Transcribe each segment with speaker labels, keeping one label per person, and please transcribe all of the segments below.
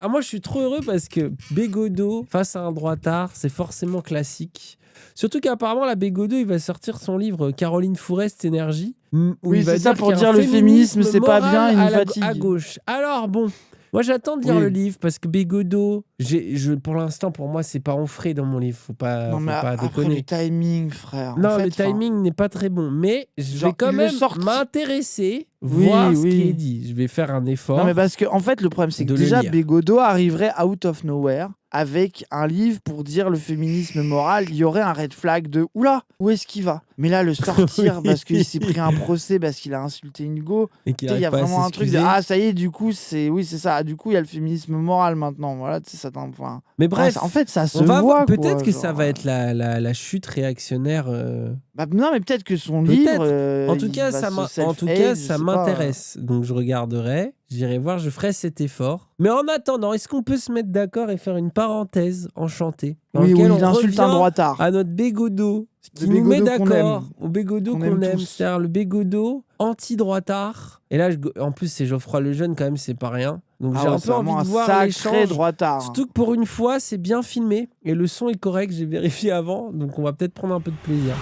Speaker 1: Ah, moi, je suis trop heureux parce que Bégodeau, face à un droitard, c'est forcément classique. Surtout qu'apparemment, la Bégodeau, il va sortir son livre Caroline Fourest Énergie, où il
Speaker 2: Oui,
Speaker 1: va
Speaker 2: c'est ça
Speaker 1: dire
Speaker 2: pour
Speaker 1: qu'il y a un
Speaker 2: dire le féminisme,
Speaker 1: féminisme
Speaker 2: c'est pas bien,
Speaker 1: moral
Speaker 2: il nous
Speaker 1: à
Speaker 2: fatigue.
Speaker 1: gauche. Alors bon, moi j'attends de lire le
Speaker 2: Oui.
Speaker 1: livre parce que Bégodeau, pour l'instant, pour moi, c'est pas ancré dans mon livre.
Speaker 2: Non,
Speaker 1: Faut
Speaker 2: mais
Speaker 1: pas
Speaker 2: après le
Speaker 1: déconner.
Speaker 2: timing, frère. En
Speaker 1: Non, le
Speaker 2: fait, enfin,
Speaker 1: timing n'est pas très bon, mais je vais
Speaker 2: genre,
Speaker 1: quand
Speaker 2: ils le
Speaker 1: même
Speaker 2: sortent.
Speaker 1: m'intéresser,
Speaker 2: Oui,
Speaker 1: voir ce qui est
Speaker 2: oui.
Speaker 1: dit. Je vais faire un
Speaker 2: Non, mais
Speaker 1: effort
Speaker 2: parce que, en fait, le problème, c'est que
Speaker 1: de le
Speaker 2: déjà,
Speaker 1: lire.
Speaker 2: Bégodeau arriverait out of nowhere avec un livre pour dire le féminisme moral. Il y aurait un red flag de oula, où est-ce qu'il va? Mais là, le sortir parce qu'il s'est pris un procès, parce qu'il a insulté une go.
Speaker 1: Et qu'il
Speaker 2: Tu sais, il y
Speaker 1: n'arrive
Speaker 2: a
Speaker 1: pas à
Speaker 2: vraiment un truc de
Speaker 1: s'excuser.
Speaker 2: ah, ça y est, du coup, c'est. Oui, c'est ça. Du coup, il y a le féminisme moral maintenant. Voilà, tu sais, ça enfin.
Speaker 1: Mais
Speaker 2: En
Speaker 1: bref,
Speaker 2: fait, ça se
Speaker 1: on va voir.
Speaker 2: voit,
Speaker 1: Peut-être
Speaker 2: quoi.
Speaker 1: que ça
Speaker 2: Genre,
Speaker 1: va être la chute réactionnaire.
Speaker 2: bah, non, mais peut-être que son livre,
Speaker 1: Peut-être.
Speaker 2: il va se self-hate, je
Speaker 1: Ça
Speaker 2: sais pas.
Speaker 1: m'intéresse. Donc je regarderai, j'irai voir, je ferai cet effort. Mais en attendant, est-ce qu'on peut se mettre d'accord et faire une parenthèse enchantée dans
Speaker 2: Oui, où
Speaker 1: laquelle
Speaker 2: il
Speaker 1: on
Speaker 2: insulte un
Speaker 1: revient
Speaker 2: droitard.
Speaker 1: à notre Bégodeau,
Speaker 2: Le
Speaker 1: qui nous met
Speaker 2: Bégodeau qu'on
Speaker 1: d'accord
Speaker 2: aime.
Speaker 1: au Bégodeau
Speaker 2: Qu'on aime
Speaker 1: qu'on aime,
Speaker 2: tous.
Speaker 1: c'est-à-dire le Bégodeau anti-droitard. Et là, en plus, c'est Geoffroy Lejeune, quand même, c'est pas rien. Donc
Speaker 2: Ah
Speaker 1: j'ai
Speaker 2: ouais,
Speaker 1: un
Speaker 2: c'est
Speaker 1: peu envie
Speaker 2: vraiment
Speaker 1: de
Speaker 2: un
Speaker 1: voir
Speaker 2: sacré
Speaker 1: l'échange.
Speaker 2: droitard.
Speaker 1: Surtout que pour une fois, c'est bien filmé et le son est correct, j'ai vérifié avant, donc on va peut-être prendre un peu de plaisir.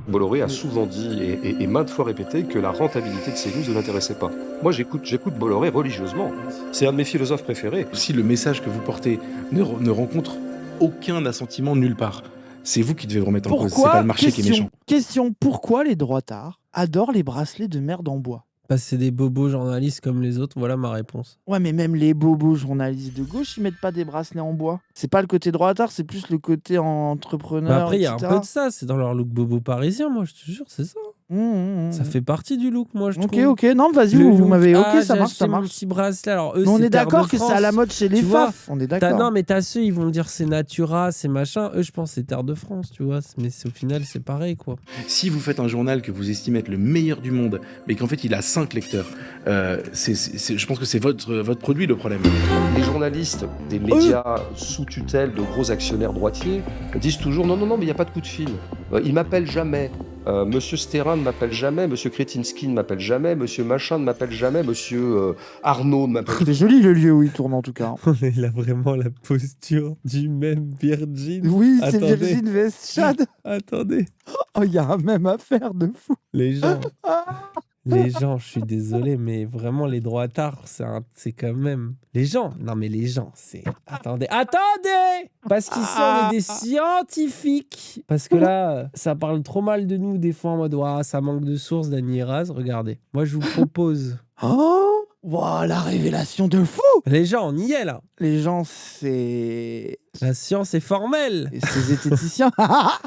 Speaker 3: Bolloré a souvent dit et maintes fois répété que la rentabilité de ces news ne l'intéressait pas. Moi, j'écoute Bolloré religieusement. C'est un de mes philosophes préférés.
Speaker 4: Si le message que vous portez ne rencontre aucun assentiment nulle part, c'est vous qui devez vous remettre en cause. C'est pas le marché qui est méchant.
Speaker 2: Question, pourquoi les droitards adorent les bracelets de merde en bois?
Speaker 1: Parce que c'est des bobos journalistes comme les autres, voilà ma réponse.
Speaker 2: Ouais, mais même les bobos journalistes de gauche, ils mettent pas des bracelets en bois. C'est pas le côté droitard, c'est plus le côté entrepreneur,
Speaker 1: Bah après, il y a un
Speaker 2: etc.
Speaker 1: peu de ça, c'est dans leur look bobo parisien, moi je te jure, c'est ça. Ça fait partie du look, moi je
Speaker 2: Ok,
Speaker 1: trouve.
Speaker 2: ok, non, vas-y,
Speaker 1: Le
Speaker 2: vous
Speaker 1: look,
Speaker 2: m'avez. Ok,
Speaker 1: ah,
Speaker 2: ça
Speaker 1: j'ai
Speaker 2: marche,
Speaker 1: acheté
Speaker 2: ça
Speaker 1: mon
Speaker 2: marche.
Speaker 1: petit bracelet. Alors eux,
Speaker 2: Mais on
Speaker 1: c'est
Speaker 2: est
Speaker 1: Terre de
Speaker 2: d'accord que c'est à la
Speaker 1: France.
Speaker 2: mode chez les
Speaker 1: Tu vois,
Speaker 2: faf, on est d'accord.
Speaker 1: Non, mais t'as ceux, ils vont dire c'est Natura, c'est machin. Eux, je pense c'est Terre de France, tu vois. Mais au final, c'est pareil, quoi.
Speaker 4: Si vous faites un journal que vous estimez être le meilleur du monde, mais qu'en fait il a 5 lecteurs, je pense que c'est votre produit le problème.
Speaker 3: Les journalistes des médias sous tutelle de gros actionnaires droitiers disent toujours non, mais il n'y a pas de coup de fil. Ils m'appellent jamais. Monsieur Sterrin ne m'appelle jamais, Monsieur Kretinsky ne m'appelle jamais, Monsieur Machin ne m'appelle jamais, Monsieur Arnaud ne m'appelle
Speaker 2: C'est joli le lieu où il tourne en tout cas.
Speaker 1: Il a vraiment la posture du même Virgin.
Speaker 2: Oui, c'est
Speaker 1: Attendez.
Speaker 2: Virgin Vestchad.
Speaker 1: Attendez.
Speaker 2: Oh, il y a un même affaire de fou.
Speaker 1: Les gens. Les gens, je suis désolé, mais vraiment, les droitards, c'est quand même... Les gens, non mais les gens, c'est... Attendez, parce qu'ici, on est des scientifiques. Parce que là, ça parle trop mal de nous, des fois, en mode, ouah, ça manque de sources, Dany Raz. Regardez, moi, je vous propose...
Speaker 2: Oh, wow, la révélation de fou.
Speaker 1: Les gens, on y est, là.
Speaker 2: Les gens, c'est...
Speaker 1: La science est formelle.
Speaker 2: Et c'est zététicien.
Speaker 1: Ah,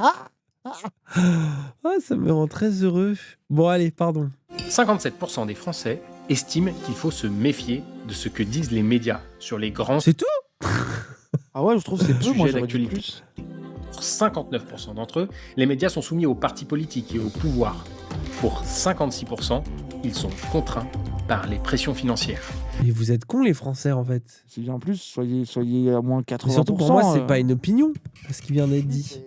Speaker 1: ça me rend très heureux. Bon, allez, pardon.
Speaker 5: 57% des Français estiment qu'il faut se méfier de ce que disent les médias sur les grands
Speaker 1: C'est tout?
Speaker 2: Ah ouais, je trouve que c'est peu, moi
Speaker 5: sujets
Speaker 2: j'aurais dit
Speaker 5: d'actualité.
Speaker 2: plus.
Speaker 5: Pour 59% d'entre eux, les médias sont soumis aux partis politiques et au pouvoir. Pour 56%, ils sont contraints par les pressions financières.
Speaker 1: Et vous êtes cons, les Français, en fait.
Speaker 2: C'est bien plus, soyez à moins 80%.
Speaker 1: Mais surtout, pour moi, c'est pas une opinion, ce qui vient d'être dit.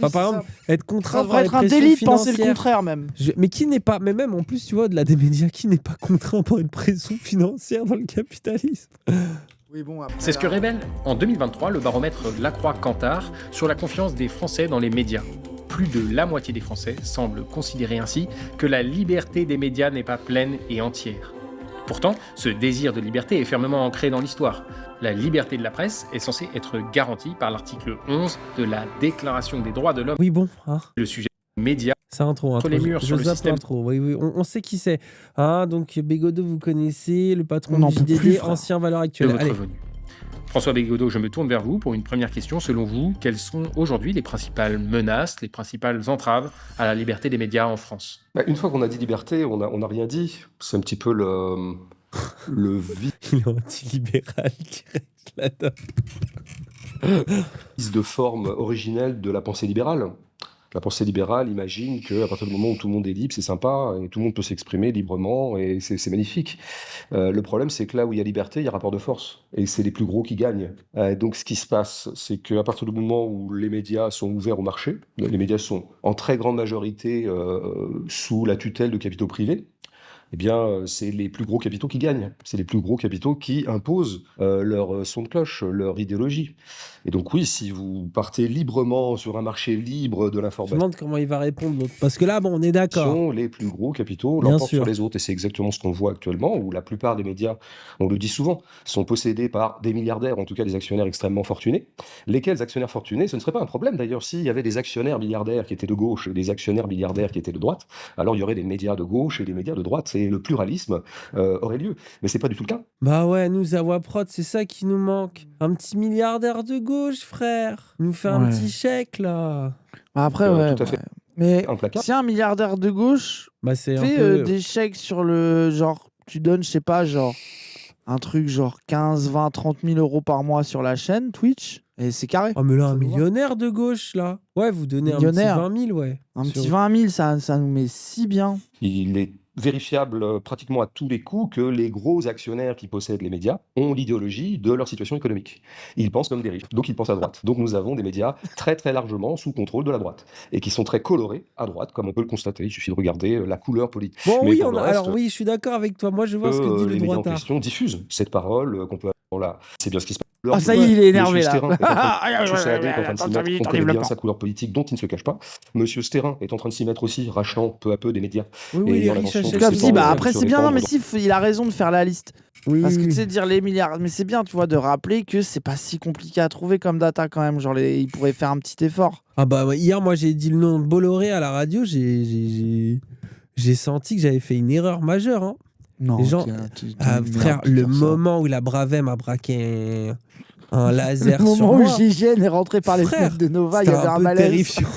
Speaker 1: Enfin, par exemple, être contraint
Speaker 2: ça devrait
Speaker 1: par
Speaker 2: être
Speaker 1: les
Speaker 2: un délit de
Speaker 1: pressions
Speaker 2: penser le
Speaker 1: financières.
Speaker 2: contraire même.
Speaker 1: Mais qui n'est pas, mais même en plus, tu vois, au-delà des médias, qui n'est pas contraint par une pression financière dans le capitalisme?
Speaker 2: Oui, bon, après,
Speaker 5: C'est ce que révèle en 2023 le baromètre Lacroix-Cantar sur la confiance des Français dans les médias. Plus de la moitié des Français semblent considérer ainsi que la liberté des médias n'est pas pleine et entière. Pourtant, ce désir de liberté est fermement ancré dans l'histoire. La liberté de la presse est censée être garantie par l'article 11 de la Déclaration des droits de l'homme.
Speaker 1: Oui, bon, hein.
Speaker 5: Le sujet médias
Speaker 1: C'est intro.
Speaker 5: Entre les murs,
Speaker 1: je
Speaker 5: sur le
Speaker 1: zappe
Speaker 5: système.
Speaker 1: l'intro. Oui, oui, on sait qui c'est. Hein, donc, Bégodeau, vous connaissez, le
Speaker 2: On
Speaker 1: patron
Speaker 2: n'en
Speaker 1: du
Speaker 2: peut plus,
Speaker 1: JDD,
Speaker 2: frère.
Speaker 1: ancien valeur
Speaker 5: de
Speaker 1: actuelle.
Speaker 5: votre
Speaker 1: Allez.
Speaker 5: revenu. François Bégodeau, je me tourne vers vous pour une première question. Selon vous, quelles sont aujourd'hui les principales menaces, les principales entraves à la liberté des médias en France ?
Speaker 3: Une fois qu'on a dit liberté, on a rien dit. C'est un petit peu le vice
Speaker 1: Il est anti-libéral direct là-dedans.
Speaker 3: de forme originelle de la pensée libérale. La pensée libérale imagine qu'à partir du moment où tout le monde est libre, c'est sympa, et tout le monde peut s'exprimer librement, et c'est magnifique. Le problème, c'est que là où il y a liberté, il y a rapport de force, et c'est les plus gros qui gagnent. Donc ce qui se passe, c'est qu'à partir du moment où les médias sont ouverts au marché, les médias sont en très grande majorité sous la tutelle de capitaux privés, eh bien, c'est les plus gros capitaux qui gagnent. C'est les plus gros capitaux qui imposent leur son de cloche, leur idéologie. Et donc oui, si vous partez librement sur un marché libre de
Speaker 1: Je me
Speaker 3: l'information,
Speaker 1: demande comment il va répondre l'autre. Parce que là, bon, on est d'accord.
Speaker 3: les plus gros capitaux
Speaker 1: Bien
Speaker 3: l'emportent
Speaker 1: sûr.
Speaker 3: sur les autres. Et c'est exactement ce qu'on voit actuellement, où la plupart des médias, on le dit souvent, sont possédés par des milliardaires, en tout cas des actionnaires extrêmement fortunés. Lesquels actionnaires fortunés, ce ne serait pas un problème d'ailleurs s'il y avait des actionnaires milliardaires qui étaient de gauche et des actionnaires milliardaires qui étaient de droite. Alors il y aurait des médias de gauche et des médias de droite, et le pluralisme aurait lieu. Mais c'est pas du tout le cas.
Speaker 1: Bah ouais, nous, Zawa Prod, c'est ça qui nous manque. Un petit milliardaire de gauche, frère. Il nous fait un
Speaker 2: Ouais.
Speaker 1: petit chèque, là.
Speaker 2: Bah après, ouais.
Speaker 3: Tout à fait
Speaker 2: ouais. Mais
Speaker 3: implacable.
Speaker 2: si un milliardaire de gauche
Speaker 1: Bah, c'est un
Speaker 2: fait
Speaker 1: peu...
Speaker 2: des chèques sur le genre, tu donnes, je sais pas, genre un truc genre 15, 20, 30 000 euros par mois sur la chaîne Twitch, et c'est carré.
Speaker 1: Oh, mais là,
Speaker 2: Ça
Speaker 1: un
Speaker 2: nous va.
Speaker 1: millionnaire de gauche, là. Ouais, vous donnez
Speaker 2: Millionnaire.
Speaker 1: un petit 20 000, ouais.
Speaker 2: Un
Speaker 1: Sur-
Speaker 2: petit 20 000, ça nous met si bien.
Speaker 3: Il est vérifiable pratiquement à tous les coups que les gros actionnaires qui possèdent les médias ont l'idéologie de leur situation économique. Ils pensent comme des riches, donc ils pensent à droite. Donc nous avons des médias très très largement sous contrôle de la droite, et qui sont très colorés à droite, comme on peut le constater. Il suffit de regarder la couleur politique.
Speaker 1: Bon,
Speaker 3: Mais
Speaker 1: oui,
Speaker 3: pour le reste,
Speaker 1: alors oui, je suis d'accord avec toi. Moi, je vois ce que dit
Speaker 3: les
Speaker 1: le
Speaker 3: médias en
Speaker 1: droitard.
Speaker 3: question diffusent cette parole qu'on peut là. C'est bien ce qui se passe.
Speaker 2: Ah, ça y est, il est énervé
Speaker 3: Monsieur
Speaker 2: là.
Speaker 3: Sterrin est en train- Monsieur Saadé est en train de s'y
Speaker 2: Attends,
Speaker 3: mettre.
Speaker 2: Samy,
Speaker 3: On
Speaker 2: t'enlèves
Speaker 3: connaît
Speaker 2: le
Speaker 3: bien
Speaker 2: plan.
Speaker 3: sa couleur politique dont il ne se cache pas. Monsieur Sterrin est en train de s'y mettre aussi, rachetant peu à peu des médias.
Speaker 1: Oui,
Speaker 3: Et
Speaker 1: oui, les
Speaker 3: ayant
Speaker 1: riches
Speaker 3: l'intention
Speaker 1: achètent
Speaker 3: de
Speaker 2: Comme
Speaker 1: les
Speaker 2: si,
Speaker 3: s'étendre
Speaker 2: bah après
Speaker 3: sur
Speaker 2: c'est
Speaker 3: les
Speaker 2: bien, non
Speaker 3: temps
Speaker 2: mais
Speaker 3: de-
Speaker 2: si, il a raison de faire la liste.
Speaker 1: Oui,
Speaker 2: Parce que
Speaker 1: oui,
Speaker 2: tu
Speaker 1: oui.
Speaker 2: sais, dire les milliards, mais c'est bien, tu vois, de rappeler que c'est pas si compliqué à trouver comme data quand même. Genre, il pourrait faire un petit effort.
Speaker 1: Ah bah ouais, hier, moi, j'ai dit le nom de Bolloré à la radio. J'ai senti que j'avais fait une erreur majeure. Hein.
Speaker 2: Non,
Speaker 1: Les gens- Ah, frère, le moment où la Bravem m'a braqué un laser
Speaker 2: Le
Speaker 1: sur
Speaker 2: moment où
Speaker 1: moi,
Speaker 2: GIGN est rentré par les
Speaker 1: Frère,
Speaker 2: fenêtres de Nova, il y
Speaker 1: c'était
Speaker 2: avait un
Speaker 1: peu
Speaker 2: malaise.
Speaker 1: terrifiant.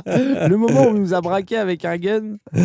Speaker 2: Le moment où il nous a braqué avec un gun.
Speaker 3: dans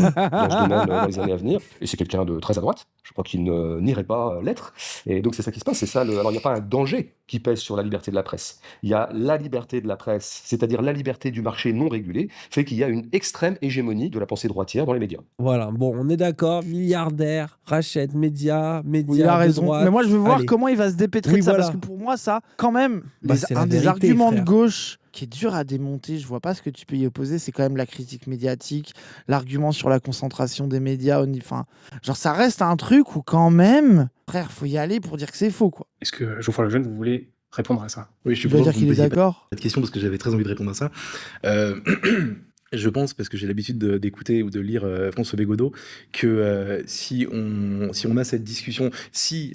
Speaker 3: ce domaine dans les années à venir. Et c'est quelqu'un de très à droite. Je crois qu'il n'irait pas l'être. Et donc c'est ça qui se passe. C'est ça. Alors il n'y a pas un danger qui pèse sur la liberté de la presse. Il y a la liberté de la presse, c'est-à-dire la liberté du marché non régulé, fait qu'il y a une extrême hégémonie de la pensée droitière dans les médias.
Speaker 1: Voilà, bon, on est d'accord. Milliardaire, rachète médias
Speaker 2: Oui, il
Speaker 1: de
Speaker 2: a raison.
Speaker 1: droite.
Speaker 2: Mais moi, je veux voir
Speaker 1: Allez.
Speaker 2: comment il va se dépêtrer
Speaker 1: Oui,
Speaker 2: de ça.
Speaker 1: voilà.
Speaker 2: Parce que pour moi, ça, quand même,
Speaker 1: Bah, c'est la
Speaker 2: un des
Speaker 1: vérité,
Speaker 2: arguments
Speaker 1: frère.
Speaker 2: de gauche qui est dur à démonter, je vois pas ce que tu peux y opposer, c'est quand même la critique médiatique, l'argument sur la concentration des médias. Enfin, genre, ça reste un truc où quand même, frère, faut y aller pour dire que c'est faux, quoi.
Speaker 5: Est-ce que Geoffroy Lejeune, vous voulez répondre à ça?
Speaker 4: Oui, je suis
Speaker 2: Tu veux
Speaker 4: content
Speaker 2: dire
Speaker 4: que vous
Speaker 2: qu'il
Speaker 4: me
Speaker 2: est
Speaker 4: posiez
Speaker 2: d'accord?
Speaker 4: cette question parce que j'avais très envie de répondre à ça. Je pense, parce que j'ai l'habitude d'écouter ou de lire François Bégodeau, que si on a cette discussion, si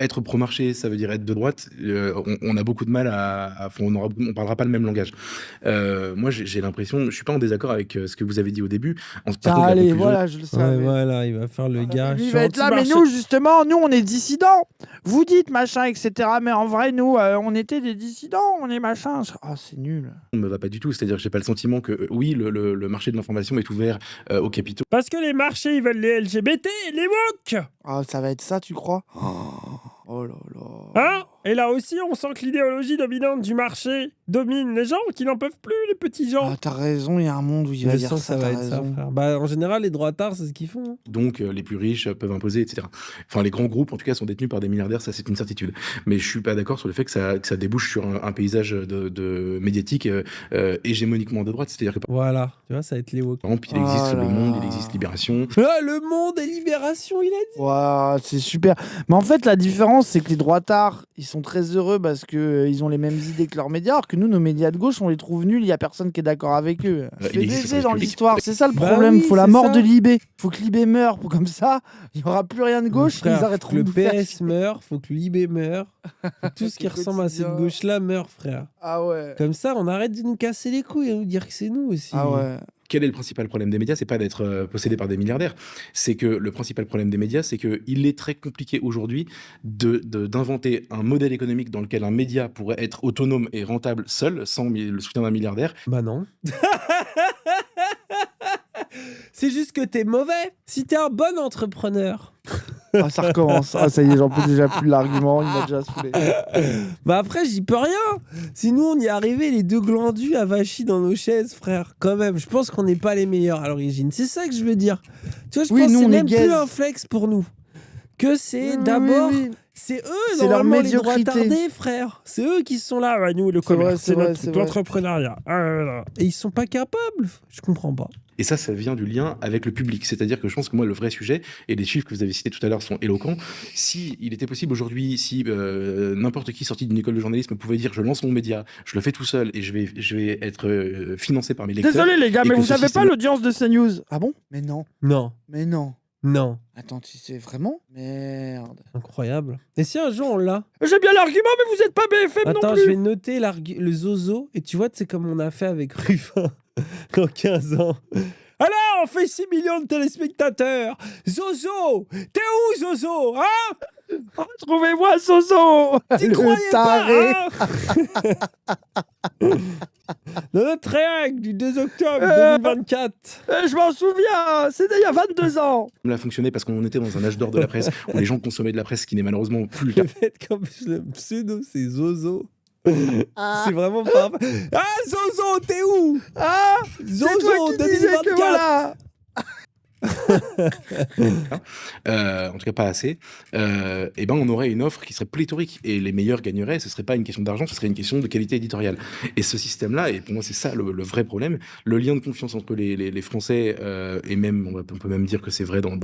Speaker 4: être pro-marché, ça veut dire être de droite, on a beaucoup de mal on parlera pas le même langage. Moi, j'ai l'impression, je suis pas en désaccord avec ce que vous avez dit au début. En partant de la
Speaker 2: Allez,
Speaker 4: conclusion-
Speaker 2: voilà, je le
Speaker 1: Ouais,
Speaker 2: savais.
Speaker 1: voilà, il va faire le gars.
Speaker 2: Lui,
Speaker 1: je
Speaker 2: il
Speaker 1: suis
Speaker 2: va être là, mais
Speaker 1: anti-marché.
Speaker 2: nous, justement, nous, on est dissidents. Vous dites machin, etc. Mais en vrai, nous, on était des dissidents, on est machin. Ah, c'est nul.
Speaker 4: On me va pas du tout, c'est-à-dire que j'ai pas le sentiment que oui, le marché de l'information est ouvert aux capitaux.
Speaker 1: Parce que les marchés, ils veulent les LGBT, les woke.
Speaker 2: Ah, ça va être ça, tu crois? Oh là là.
Speaker 1: Hein? Et là aussi, on sent que l'idéologie dominante du marché domine les gens qui n'en peuvent plus, les petits gens.
Speaker 2: Ah, t'as raison, il y a un monde où il va
Speaker 1: Je
Speaker 2: dire
Speaker 1: sens que
Speaker 2: ça,
Speaker 1: ça va
Speaker 2: t'as
Speaker 1: être ça,
Speaker 2: raison.
Speaker 1: frère. Bah, en général, les droitards, c'est ce qu'ils font. Hein.
Speaker 4: Donc les plus riches peuvent imposer, etc. Enfin, les grands groupes, en tout cas, sont détenus par des milliardaires, ça c'est une certitude. Mais je suis pas d'accord sur le fait que ça débouche sur un paysage de médiatique hégémoniquement de droite. C'est-à-dire que par
Speaker 1: Voilà, tu vois, ça va être les woke.
Speaker 4: exemple, il existe
Speaker 2: Oh là
Speaker 4: Le Monde,
Speaker 2: là.
Speaker 4: il existe Libération.
Speaker 1: Ah, le monde et libération, il a dit.
Speaker 2: Ouah, c'est super. Mais en fait, la différence, c'est que les droitards, ils sont très heureux parce que ils ont les mêmes idées que leurs médias, alors que nous, nos médias de gauche, on les trouve nuls, il y a personne qui est d'accord avec eux.
Speaker 4: Il
Speaker 2: Fait
Speaker 4: existe le
Speaker 2: baiser
Speaker 4: service
Speaker 2: dans
Speaker 4: public.
Speaker 2: l'histoire, c'est ça le
Speaker 1: Bah
Speaker 2: problème.
Speaker 1: oui,
Speaker 2: Faut la
Speaker 1: c'est
Speaker 2: mort
Speaker 1: ça.
Speaker 2: de Libé. Faut que Libé meure, comme ça, il y aura plus rien de gauche,
Speaker 1: Frère,
Speaker 2: ils arrêteront
Speaker 1: faut que
Speaker 2: de
Speaker 1: le
Speaker 2: nous faire
Speaker 1: PS
Speaker 2: chier.
Speaker 1: meure, faut que Libé meure. Faut que tout ce qui
Speaker 2: C'est
Speaker 1: ressemble à cette
Speaker 2: quotidien.
Speaker 1: gauche-là meure, frère.
Speaker 2: Ah ouais.
Speaker 1: Comme ça, on arrête de nous casser les couilles et nous dire que c'est nous aussi.
Speaker 2: Ah ouais.
Speaker 4: Quel est le principal problème des médias? C'est pas d'être possédé par des milliardaires. C'est que le principal problème des médias, c'est qu'il est très compliqué aujourd'hui d'inventer un modèle économique dans lequel un média pourrait être autonome et rentable seul, sans le soutien d'un milliardaire.
Speaker 1: Bah non. C'est juste que t'es mauvais. Si t'es un bon entrepreneur.
Speaker 2: Ah, ça recommence. Ah, ça y est, j'en peux déjà plus de l'argument, il m'a déjà saoulé.
Speaker 1: Bah après, j'y peux rien. Si nous, on y est arrivé, les deux glandus avachis dans nos chaises, frère. Quand même, je pense qu'on n'est pas les meilleurs à l'origine. C'est ça que je veux dire. Tu vois, je
Speaker 2: Oui,
Speaker 1: pense
Speaker 2: nous,
Speaker 1: que c'est
Speaker 2: on est
Speaker 1: même plus
Speaker 2: gaze.
Speaker 1: un flex pour nous. Que c'est
Speaker 2: Oui,
Speaker 1: d'abord
Speaker 2: oui, oui.
Speaker 1: C'est eux,
Speaker 2: C'est leur
Speaker 1: normalement, les droits
Speaker 2: médiocrité.
Speaker 1: attardés, frère. C'est eux qui sont là. Ouais, nous, le
Speaker 2: C'est vrai,
Speaker 1: commerce,
Speaker 2: c'est
Speaker 1: c'est
Speaker 2: vrai,
Speaker 1: notre
Speaker 2: c'est
Speaker 1: truc,
Speaker 2: vrai.
Speaker 1: l'entrepreneuriat. Ah là là. Et ils sont pas capables. Je comprends pas.
Speaker 4: Et ça vient du lien avec le public. C'est-à-dire que je pense que moi, le vrai sujet, et les chiffres que vous avez cités tout à l'heure sont éloquents, si il était possible aujourd'hui, si n'importe qui sorti d'une école de journalisme pouvait dire je lance mon média, je le fais tout seul et je vais être financé par mes lecteurs.
Speaker 2: Désolé les gars,
Speaker 4: et
Speaker 2: mais
Speaker 4: que
Speaker 2: vous
Speaker 4: ce
Speaker 2: savez pas
Speaker 4: système-
Speaker 2: l'audience de CNews. Ah bon? Mais non,
Speaker 1: Non,
Speaker 2: mais non.
Speaker 1: non.
Speaker 2: Attends, tu sais vraiment? Merde.
Speaker 1: Incroyable. Et si un jour on l'a?
Speaker 2: J'ai bien l'argument, mais vous êtes pas BFM non
Speaker 1: Attends,
Speaker 2: plus.
Speaker 1: je vais noter le zozo. Et tu vois, c'est comme on a fait avec Ruffin dans 15 ans. Alors, on fait 6 millions de téléspectateurs. Zozo, t'es où, Zozo? Hein?
Speaker 2: Retrouvez-moi Soso.
Speaker 1: T'y
Speaker 2: Le
Speaker 1: croyais
Speaker 2: taré.
Speaker 1: pas, hein? Dans notre règle du 2 octobre 2024.
Speaker 2: Je m'en souviens, c'était il y a 22 ans.
Speaker 4: Ça a fonctionné parce qu'on était dans un âge d'or de la presse où les gens consommaient de la presse, ce qui n'est malheureusement plus le
Speaker 1: Le
Speaker 4: cas.
Speaker 1: fait qu'en plus le pseudo c'est Zozo. C'est vraiment pas. Ah, Zozo, t'es où?
Speaker 2: Ah, c'est toi
Speaker 1: Zozo,
Speaker 2: qui disais que
Speaker 1: 2024.
Speaker 2: voilà.
Speaker 4: En tout cas pas assez, et ben on aurait une offre qui serait pléthorique et les meilleurs gagneraient. Ce serait pas une question d'argent, ce serait une question de qualité éditoriale. Et ce système-là, et pour moi c'est ça le vrai problème, le lien de confiance entre les Français et même on peut même dire que c'est vrai dans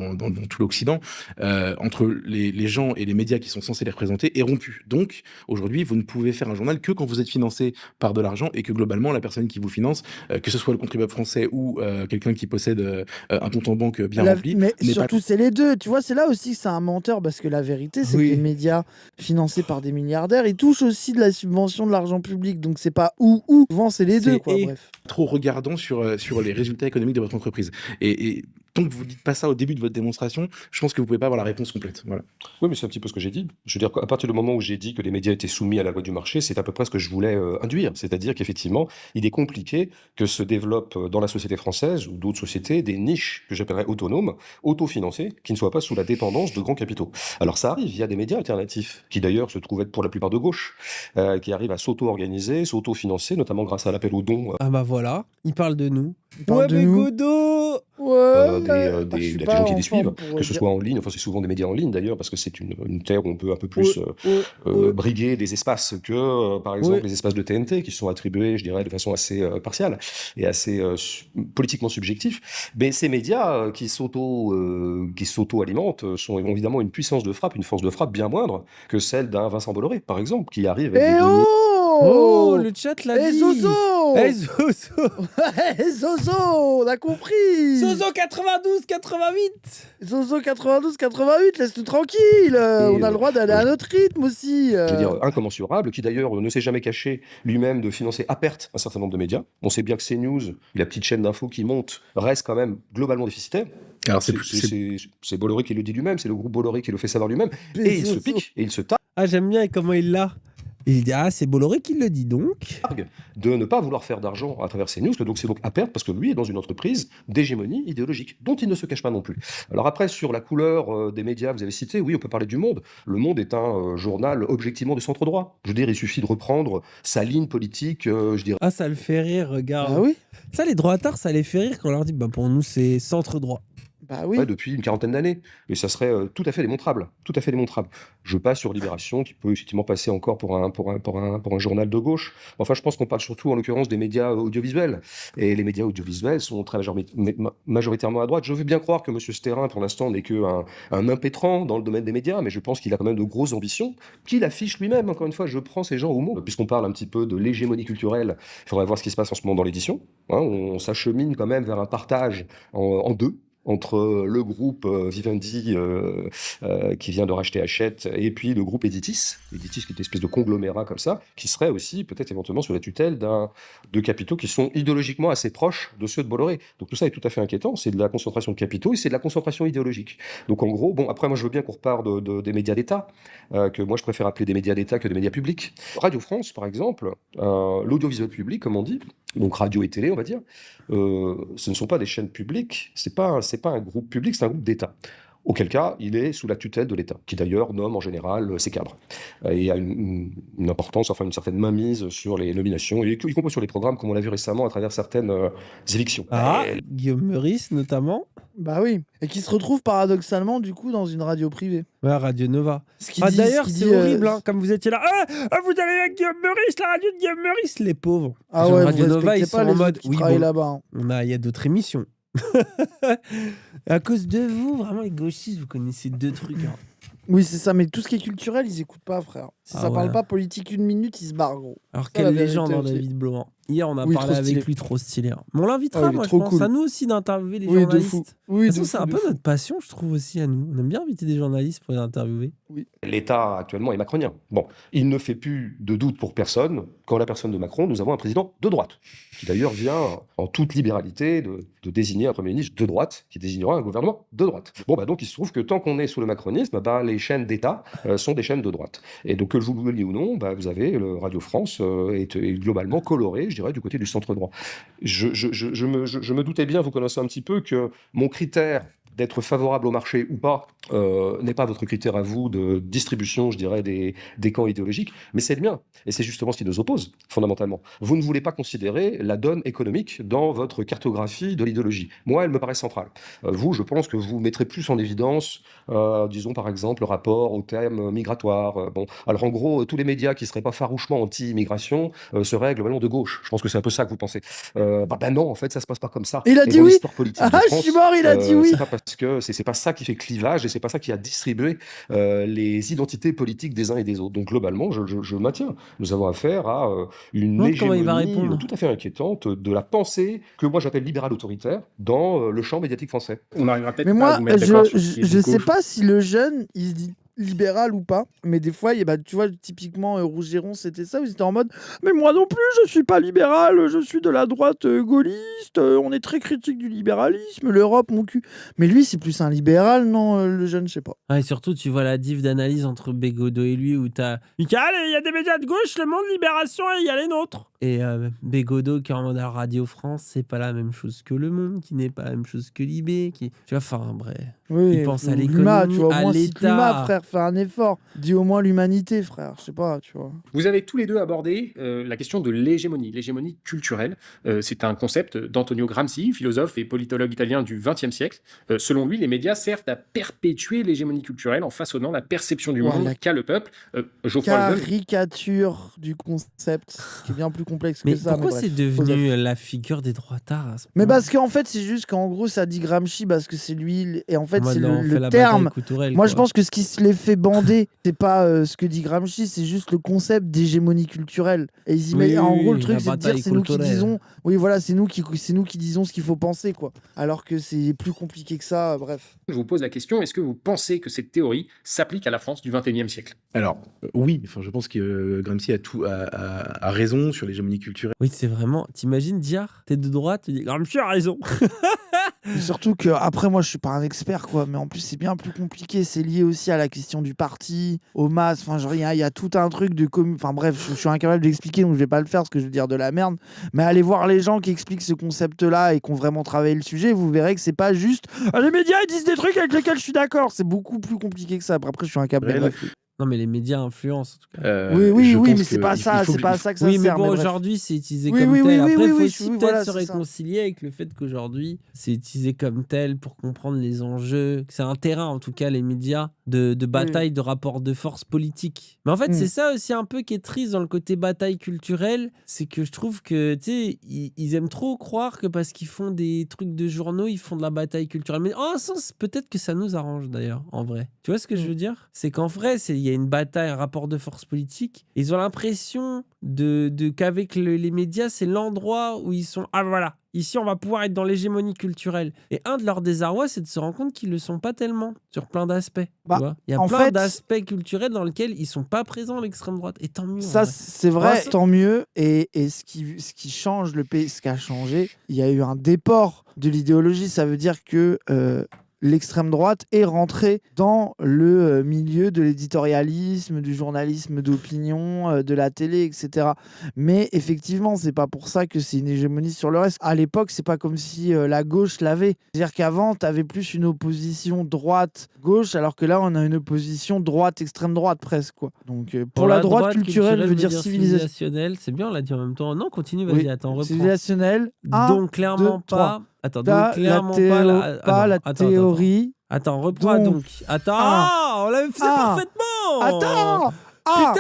Speaker 4: tout l'Occident, entre les gens et les médias qui sont censés les représenter est rompu. Donc aujourd'hui vous ne pouvez faire un journal que quand vous êtes financé par de l'argent et que globalement la personne qui vous finance, que ce soit le contribuable français ou quelqu'un qui possède un compte en banque bien rempli,
Speaker 2: Mais
Speaker 4: n'est
Speaker 2: surtout,
Speaker 4: pas...
Speaker 2: c'est les deux. Tu vois, c'est là aussi que c'est un menteur parce que la vérité, c'est
Speaker 1: Oui.
Speaker 2: que les médias financés par des milliardaires, ils touchent aussi de la subvention de l'argent public. Donc, c'est pas ou. Souvent, c'est les deux,
Speaker 1: C'est
Speaker 2: quoi.
Speaker 1: et.
Speaker 2: Bref.
Speaker 4: trop regardant sur les résultats économiques de votre entreprise. Et tant que vous dites pas ça au début de votre démonstration, je pense que vous pouvez pas avoir la réponse complète. Voilà.
Speaker 3: Oui, mais c'est un petit peu ce que j'ai dit. Je veux dire qu'à partir du moment où j'ai dit que les médias étaient soumis à la loi du marché, c'est à peu près ce que je voulais induire. C'est-à-dire qu'effectivement, il est compliqué que se développent dans la société française ou d'autres sociétés des niches que j'appellerais autonomes, autofinancées, qui ne soient pas sous la dépendance de grands capitaux. Alors ça arrive, il y a des médias alternatifs, qui d'ailleurs se trouvent être pour la plupart de gauche, qui arrivent à s'auto-organiser, s'auto-financer, notamment grâce à l'appel aux dons
Speaker 1: Ah bah voilà, il parle de nous.
Speaker 2: Ils parlent
Speaker 1: Ouais,
Speaker 2: de
Speaker 1: mais
Speaker 2: nous.
Speaker 1: Godot.
Speaker 2: Ouais.
Speaker 3: des
Speaker 2: Je suis
Speaker 3: des
Speaker 2: pas
Speaker 3: gens qui
Speaker 2: en
Speaker 3: les suivent,
Speaker 2: forme pour
Speaker 3: que ce
Speaker 2: dire-
Speaker 3: soit en ligne, enfin c'est souvent des médias en ligne d'ailleurs, parce que c'est une terre où on peut un peu plus
Speaker 1: Ouais.
Speaker 3: briguer des espaces que, par exemple,
Speaker 1: Ouais.
Speaker 3: les espaces de TNT, qui sont attribués, je dirais, de façon assez partiale et assez politiquement subjectif. Mais ces médias qui s'auto-alimentent sont évidemment une puissance de frappe, une force de frappe bien moindre que celle d'un Vincent Bolloré, par exemple, qui arrive avec
Speaker 2: Eh
Speaker 3: des données.
Speaker 1: Oh, le chat l'a
Speaker 2: Eh
Speaker 1: dit.
Speaker 2: Zozo.
Speaker 1: Eh Zozo.
Speaker 2: Eh Zozo, on a compris.
Speaker 1: Zozo 92-88.
Speaker 2: Zozo 92-88, laisse-nous tranquille. On a le droit d'aller à notre rythme aussi.
Speaker 3: Je veux dire, incommensurable, qui d'ailleurs ne s'est jamais caché lui-même de financer à perte un certain nombre de médias. On sait bien que CNews, la petite chaîne d'infos qui monte, reste quand même globalement déficitaire.
Speaker 4: Alors
Speaker 3: C'est Bolloré qui le dit lui-même, c'est le groupe Bolloré qui le fait savoir lui-même. Et il se
Speaker 2: Zozo.
Speaker 3: pique, et il se targue
Speaker 1: Ah, j'aime bien comment il l'a. Il dit ah, c'est Bolloré qui le dit donc.
Speaker 3: de ne pas vouloir faire d'argent à travers CNews, que donc c'est donc à perte, parce que lui est dans une entreprise d'hégémonie idéologique, dont il ne se cache pas non plus. Alors après, sur la couleur des médias, vous avez cité, oui, on peut parler du Monde. Le Monde est un journal objectivement de centre-droit. Je veux dire, il suffit de reprendre sa ligne politique, je dirais.
Speaker 1: Ah, ça le fait rire, regarde.
Speaker 2: Bah oui.
Speaker 1: Ça, les droitards, ça les fait rire quand on leur dit bah pour nous c'est centre droit.
Speaker 2: Bah oui.
Speaker 3: Ouais, depuis une quarantaine d'années. Et ça serait tout à fait démontrable. Tout à fait démontrable. Je passe sur Libération, qui peut effectivement passer encore pour un journal de gauche. Enfin, je pense qu'on parle surtout, en l'occurrence, des médias audiovisuels. Et les médias audiovisuels sont très majoritairement à droite. Je veux bien croire que M. Sterrin, pour l'instant, n'est qu'un impétrant dans le domaine des médias, mais je pense qu'il a quand même de grosses ambitions, qu'il affiche lui-même. Encore une fois, je prends ces gens au mot. Puisqu'on parle un petit peu de l'hégémonie culturelle, il faudrait voir ce qui se passe en ce moment dans l'édition. Hein, on s'achemine quand même vers un partage en deux, entre le groupe Vivendi qui vient de racheter Hachette et puis le groupe Editis qui est une espèce de conglomérat comme ça, qui serait aussi peut-être éventuellement sous la tutelle de capitaux qui sont idéologiquement assez proches de ceux de Bolloré. Donc tout ça est tout à fait inquiétant, c'est de la concentration de capitaux et c'est de la concentration idéologique. Donc en gros, bon après moi je veux bien qu'on repart des médias d'État, que moi je préfère appeler des médias d'État que des médias publics. Radio France par exemple, l'audiovisuel public comme on dit, donc radio et télé on va dire, ce ne sont pas des chaînes publiques, c'est pas un groupe public, c'est un groupe d'État. Auquel cas, il est sous la tutelle de l'État, qui d'ailleurs nomme en général ses cadres. Et il y a une importance, enfin une certaine mainmise sur les nominations, y compris sur les programmes, comme on l'a vu récemment à travers certaines évictions.
Speaker 1: Ah, Guillaume Meurice notamment.
Speaker 2: Bah oui. Et qui se retrouve paradoxalement, du coup, dans une radio privée.
Speaker 1: Ouais, Radio Nova.
Speaker 2: Ce qui
Speaker 1: D'ailleurs, c'est horrible, hein, comme vous étiez là. Vous allez avec Guillaume Meurice, la radio de Guillaume Meurice, les pauvres.
Speaker 2: Ah
Speaker 1: Genre,
Speaker 2: ouais,
Speaker 1: Radio
Speaker 2: vous
Speaker 1: Nova, ils
Speaker 2: respectez
Speaker 1: sont
Speaker 2: pas les
Speaker 1: en mode.
Speaker 2: autres qui travaillent là-bas. hein.
Speaker 1: Il y a d'autres émissions. À cause de vous, vraiment, les gauchistes, vous connaissez 2 trucs. Hein.
Speaker 2: Oui, c'est ça, mais tout ce qui est culturel, ils écoutent pas, frère. Si
Speaker 1: Ah
Speaker 2: ça parle
Speaker 1: ouais.
Speaker 2: pas politique 1 minute, ils se barrent, gros.
Speaker 1: Alors,
Speaker 2: Ça, la
Speaker 1: quelle
Speaker 2: vérité
Speaker 1: légende,
Speaker 2: aussi.
Speaker 1: David Blanc. Hier, on a
Speaker 2: Oui,
Speaker 1: parlé
Speaker 2: trop stylé.
Speaker 1: avec lui, trop stylé. Hein. Mais on l'invitera,
Speaker 2: Ah, il est
Speaker 1: moi, je
Speaker 2: trop
Speaker 1: pense.
Speaker 2: cool.
Speaker 1: À nous aussi d'interviewer les
Speaker 2: Oui, de
Speaker 1: journalistes.
Speaker 2: fou.
Speaker 1: De
Speaker 2: Oui,
Speaker 1: toute
Speaker 2: de
Speaker 1: façon,
Speaker 2: fou,
Speaker 1: c'est un
Speaker 2: de
Speaker 1: peu
Speaker 2: fou.
Speaker 1: notre passion, je trouve aussi à nous. On aime bien inviter des journalistes pour les interviewer.
Speaker 3: L'État actuellement est macronien. Bon, il ne fait plus de doute pour personne qu'en la personne de Macron, nous avons un président de droite, qui d'ailleurs vient en toute libéralité de désigner un Premier ministre de droite, qui désignera un gouvernement de droite. Bon, bah donc il se trouve que tant qu'on est sous le macronisme, bah, les chaînes d'État sont des chaînes de droite. Et donc que vous le vouliez ou non, bah, vous avez le Radio France est globalement coloré, je dirais, du côté du centre droit. Je me doutais bien, vous connaissez un petit peu, que mon critère d'être favorable au marché ou pas n'est pas votre critère à vous de distribution, je dirais, des camps idéologiques, mais c'est le mien. Et c'est justement ce qui nous oppose, fondamentalement. Vous ne voulez pas considérer la donne économique dans votre cartographie de l'idéologie. Moi, elle me paraît centrale. Vous, je pense que vous mettrez plus en évidence, disons par exemple, le rapport au thème migratoire. Bon, alors en gros, tous les médias qui ne seraient pas farouchement anti-immigration seraient globalement de gauche. Je pense que c'est un peu ça que vous pensez. Ben non, en fait, ça se passe pas comme ça.
Speaker 2: Il a
Speaker 3: Et
Speaker 2: dit
Speaker 3: dans
Speaker 2: oui.
Speaker 3: l'histoire politique de
Speaker 2: Ah, je
Speaker 3: France,
Speaker 2: suis mort, il a dit oui.
Speaker 3: c'est pas parce que c'est pas ça qui fait clivage et c'est pas ça qui a distribué les identités politiques des uns et des autres. Donc globalement, je maintiens. Nous avons affaire à une
Speaker 1: Montre comment il va
Speaker 3: hégémonie
Speaker 1: répondre.
Speaker 3: tout à fait inquiétante de la pensée que moi j'appelle libérale autoritaire dans le champ médiatique français.
Speaker 5: On n'arrivera peut-être
Speaker 2: Mais
Speaker 5: pas à
Speaker 2: moi,
Speaker 5: vous mettre d'accord sur ce qui est
Speaker 2: je
Speaker 5: de
Speaker 2: sais
Speaker 5: gauche.
Speaker 2: pas si le jeune, il se dit libéral ou pas, mais des fois, tu vois, typiquement, Rougeron, c'était ça, où ils étaient en mode « Mais moi non plus, je suis pas libéral, je suis de la droite gaulliste, on est très critique du libéralisme, l'Europe, mon cul. » Mais lui, c'est plus un libéral, non, le jeune, je sais pas.
Speaker 1: Ouais, et surtout, tu vois la diff d'analyse entre Bégodeau et lui, où t'as Michael, il y a des médias de gauche, Le Monde, Libération, et il y a les nôtres. Et Bégodeau, qui est en mode Radio France, c'est pas la même chose que Le Monde, qui n'est pas la même chose que Libé. Tu vois, enfin, bref.
Speaker 2: Oui,
Speaker 1: Il pense à
Speaker 2: ou
Speaker 1: l'économie,
Speaker 2: l'humain, tu vois, au
Speaker 1: à
Speaker 2: moins, si
Speaker 1: l'État.
Speaker 2: l'humain, frère, fait un effort. Dis au moins l'humanité, frère, je sais pas, tu vois.
Speaker 5: Vous avez tous les deux abordé la question de l'hégémonie culturelle. C'est un concept d'Antonio Gramsci, philosophe et politologue italien du XXe siècle. Selon lui, les médias servent à perpétuer l'hégémonie culturelle en façonnant la perception du monde
Speaker 2: Voilà.
Speaker 5: qu'a le peuple. Geoffroy Lejeune,
Speaker 2: Caricature du concept, qui est bien plus complexe
Speaker 1: Mais
Speaker 2: que ça.
Speaker 1: pourquoi
Speaker 2: bref,
Speaker 1: c'est
Speaker 2: Joseph.
Speaker 1: devenu la figure des droitards à ce
Speaker 2: Mais
Speaker 1: point
Speaker 2: parce qu'en fait, c'est juste qu'en gros, ça dit Gramsci parce que c'est lui. Et en fait,
Speaker 1: En mode,
Speaker 2: c'est
Speaker 1: on fait
Speaker 2: le
Speaker 1: la
Speaker 2: terme.
Speaker 1: bataille Couturelle,
Speaker 2: Moi,
Speaker 1: quoi.
Speaker 2: je pense que ce qui se les fait bander, c'est pas ce que dit Gramsci, c'est juste le concept d'hégémonie culturelle. Et ils y
Speaker 1: Oui,
Speaker 2: mettent- en gros, le
Speaker 1: la
Speaker 2: truc, c'est de dire,
Speaker 1: bataille
Speaker 2: c'est nous qui
Speaker 1: culturelle.
Speaker 2: disons. Oui, voilà, c'est nous qui disons ce qu'il faut penser, quoi. Alors que c'est plus compliqué que ça, bref.
Speaker 5: je vous pose la question, est-ce que vous pensez que cette théorie s'applique à la France du XXIe siècle?
Speaker 4: Alors, oui, enfin, je pense que Gramsci a raison sur l'hégémonie culturelle.
Speaker 1: Oui, c'est vraiment. T'imagines, Diar, t'es de droite, tu dis Gramsci a raison.
Speaker 2: Et surtout que, après, moi, je suis pas un expert, quoi. Mais en plus, c'est bien plus compliqué. C'est lié aussi à la question du parti, aux masses. Enfin, genre, il y a tout un truc de Enfin, bref, je suis incapable d'expliquer, donc je vais pas le faire parce que je veux dire de la merde. Mais allez voir les gens qui expliquent ce concept-là et qui ont vraiment travaillé le sujet. Vous verrez que c'est pas juste les médias, ils disent des trucs avec lesquels je suis d'accord. C'est beaucoup plus compliqué que ça. Après, je suis incapable.
Speaker 4: Ouais,
Speaker 2: Bref.
Speaker 1: Non, mais les médias influencent, en tout cas.
Speaker 2: Oui,
Speaker 4: je
Speaker 2: mais
Speaker 4: pense
Speaker 2: c'est
Speaker 4: que
Speaker 2: pas
Speaker 4: il
Speaker 2: ça.
Speaker 4: faut
Speaker 2: C'est
Speaker 4: que-
Speaker 2: pas ça que ça
Speaker 1: Oui, mais
Speaker 2: sert.
Speaker 1: bon,
Speaker 2: bref.
Speaker 1: aujourd'hui, c'est utilisé
Speaker 2: Oui,
Speaker 1: comme
Speaker 2: oui,
Speaker 1: tel.
Speaker 2: oui,
Speaker 1: Après,
Speaker 2: oui,
Speaker 1: il faut
Speaker 2: oui,
Speaker 1: aussi
Speaker 2: oui,
Speaker 1: peut-être
Speaker 2: voilà,
Speaker 1: se
Speaker 2: c'est ça.
Speaker 1: réconcilier avec le fait qu'aujourd'hui, c'est utilisé comme tel pour comprendre les enjeux. C'est un terrain, en tout cas, les médias, de bataille, de rapport de force politique. Mais en fait,
Speaker 2: Mm.
Speaker 1: c'est ça aussi un peu qui est triste dans le côté bataille culturelle. C'est que je trouve que, tu sais, ils aiment trop croire que parce qu'ils font des trucs de journaux, ils font de la bataille culturelle. Mais en un sens, peut-être que ça nous arrange d'ailleurs, en vrai. Tu vois ce que je veux dire? C'est qu'en vrai, il y a une bataille, un rapport de force politique. Ils ont l'impression qu'avec les médias, c'est l'endroit où ils sont. Ah voilà, ici on va pouvoir être dans l'hégémonie culturelle. Et un de leurs désarrois, c'est de se rendre compte qu'ils le sont pas tellement sur plein d'aspects. Tu
Speaker 2: Bah,
Speaker 1: vois, il y a
Speaker 2: en
Speaker 1: plein
Speaker 2: fait,
Speaker 1: d'aspects culturels dans lesquels ils sont pas présents l'extrême droite. Et tant mieux. en
Speaker 2: Ça,
Speaker 1: vrai.
Speaker 2: c'est vrai,
Speaker 1: Ouais,
Speaker 2: tant mieux. Et ce qui change le pays, ce qui a changé, il y a eu un déport de l'idéologie. Ça veut dire que l'extrême droite est rentrée dans le milieu de l'éditorialisme, du journalisme d'opinion, de la télé, etc. Mais effectivement, c'est pas pour ça que c'est une hégémonie sur le reste. À l'époque, c'est pas comme si la gauche l'avait. C'est-à-dire qu'avant, tu avais plus une opposition droite-gauche, alors que là, on a une opposition droite-extrême droite presque, quoi. Donc, pour la droite culturelle, veut dire
Speaker 1: civilisationnelle. C'est bien, on l'a dit en même temps. Non, continue, vas-y,
Speaker 2: Oui,
Speaker 1: attends, reprends.
Speaker 2: civilisationnelle.
Speaker 1: Donc, clairement
Speaker 2: deux,
Speaker 1: pas.
Speaker 2: trois.
Speaker 1: Attends,
Speaker 2: T'as
Speaker 1: donc, clairement pas la
Speaker 2: Attends, théorie.
Speaker 1: Attends, reprends donc. Attends, on l'avait fait parfaitement.
Speaker 2: Attends. 1, 2,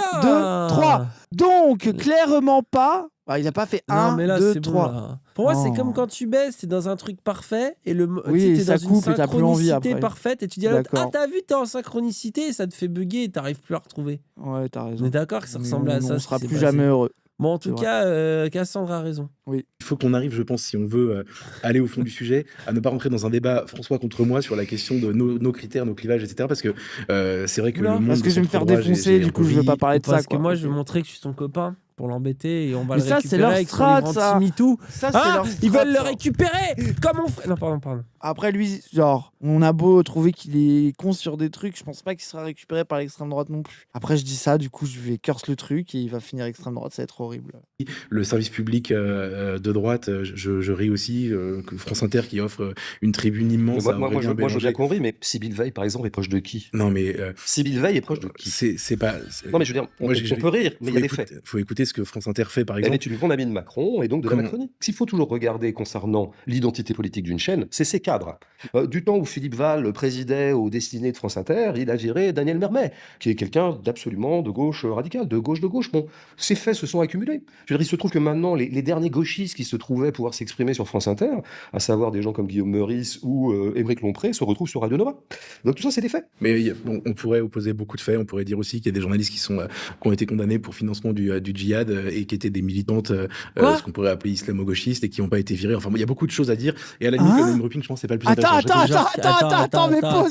Speaker 2: 3. Donc, clairement pas. Il n'a pas fait 1, 2, 3.
Speaker 1: Pour moi, c'est comme quand tu baisses, t'es dans un truc parfait et t'es dans une synchronicité parfaite et tu dis à l'autre, t'as vu, t'es en synchronicité et ça te fait bugger et t'arrives plus à retrouver.
Speaker 2: Ouais, t'as raison.
Speaker 1: On est d'accord que ça ressemble à ça.
Speaker 2: On sera plus jamais heureux.
Speaker 1: Bon, en tout cas, Cassandre a raison.
Speaker 2: Oui.
Speaker 4: Il faut qu'on arrive, je pense, si on veut aller au fond du sujet, à ne pas rentrer dans un débat François contre moi sur la question de nos critères, nos clivages, etc. Parce que c'est vrai que le monde...
Speaker 2: Parce que je vais me faire défoncer, du coup, je ne veux pas parler de ça.
Speaker 1: Parce que moi, je vais montrer que je suis ton copain pour l'embêter et on va le
Speaker 2: récupérer.
Speaker 1: Ça, c'est leur strat, ça. Ça,
Speaker 2: c'est leur strat,
Speaker 1: ils veulent le récupérer. Comme on fait. Non, pardon.
Speaker 2: Après, lui, genre, on a beau trouver qu'il est con sur des trucs, je pense pas qu'il sera récupéré par l'extrême droite non plus. Après, je dis ça, du coup, je vais curse le truc et il va finir extrême droite, ça va être horrible.
Speaker 4: Le service public de droite, je ris aussi. Que France Inter qui offre une tribune immense.
Speaker 3: Moi, je veux bien qu'on rit, mais Sybille Veil, par exemple, est proche de qui?
Speaker 4: Non, mais.
Speaker 3: Sybille Veil est proche de qui?
Speaker 4: C'est pas.
Speaker 3: Non, mais je veux dire, on peut rire, mais il y a des faits.
Speaker 4: Il faut écouter ce que France Inter fait, par exemple.
Speaker 3: Elle est une grande amie de Macron et donc de la Macronie. S'il faut toujours regarder concernant l'identité politique d'une chaîne, c'est ses cadres. Du temps où Philippe Val présidait aux destinées de France Inter, il a viré Daniel Mermet, qui est quelqu'un d'absolument de gauche radicale, de gauche. Bon, ces faits se sont accumulés. Je veux dire, il se trouve que maintenant, les derniers gauchistes qui se trouvaient pouvoir s'exprimer sur France Inter, à savoir des gens comme Guillaume Meurice ou Émeric Lompré, se retrouvent sur Radio Nova. Donc tout ça, c'est des faits.
Speaker 4: Mais bon, on pourrait opposer beaucoup de faits. On pourrait dire aussi qu'il y a des journalistes qui ont été condamnés pour financement du djihad et qui étaient des militantes, ce qu'on pourrait appeler islamo-gauchistes et qui n'ont pas été virées. Enfin, il y a beaucoup de choses à dire. Et à la limite, le name dropping, je pense, c'est pas le plus intéressant.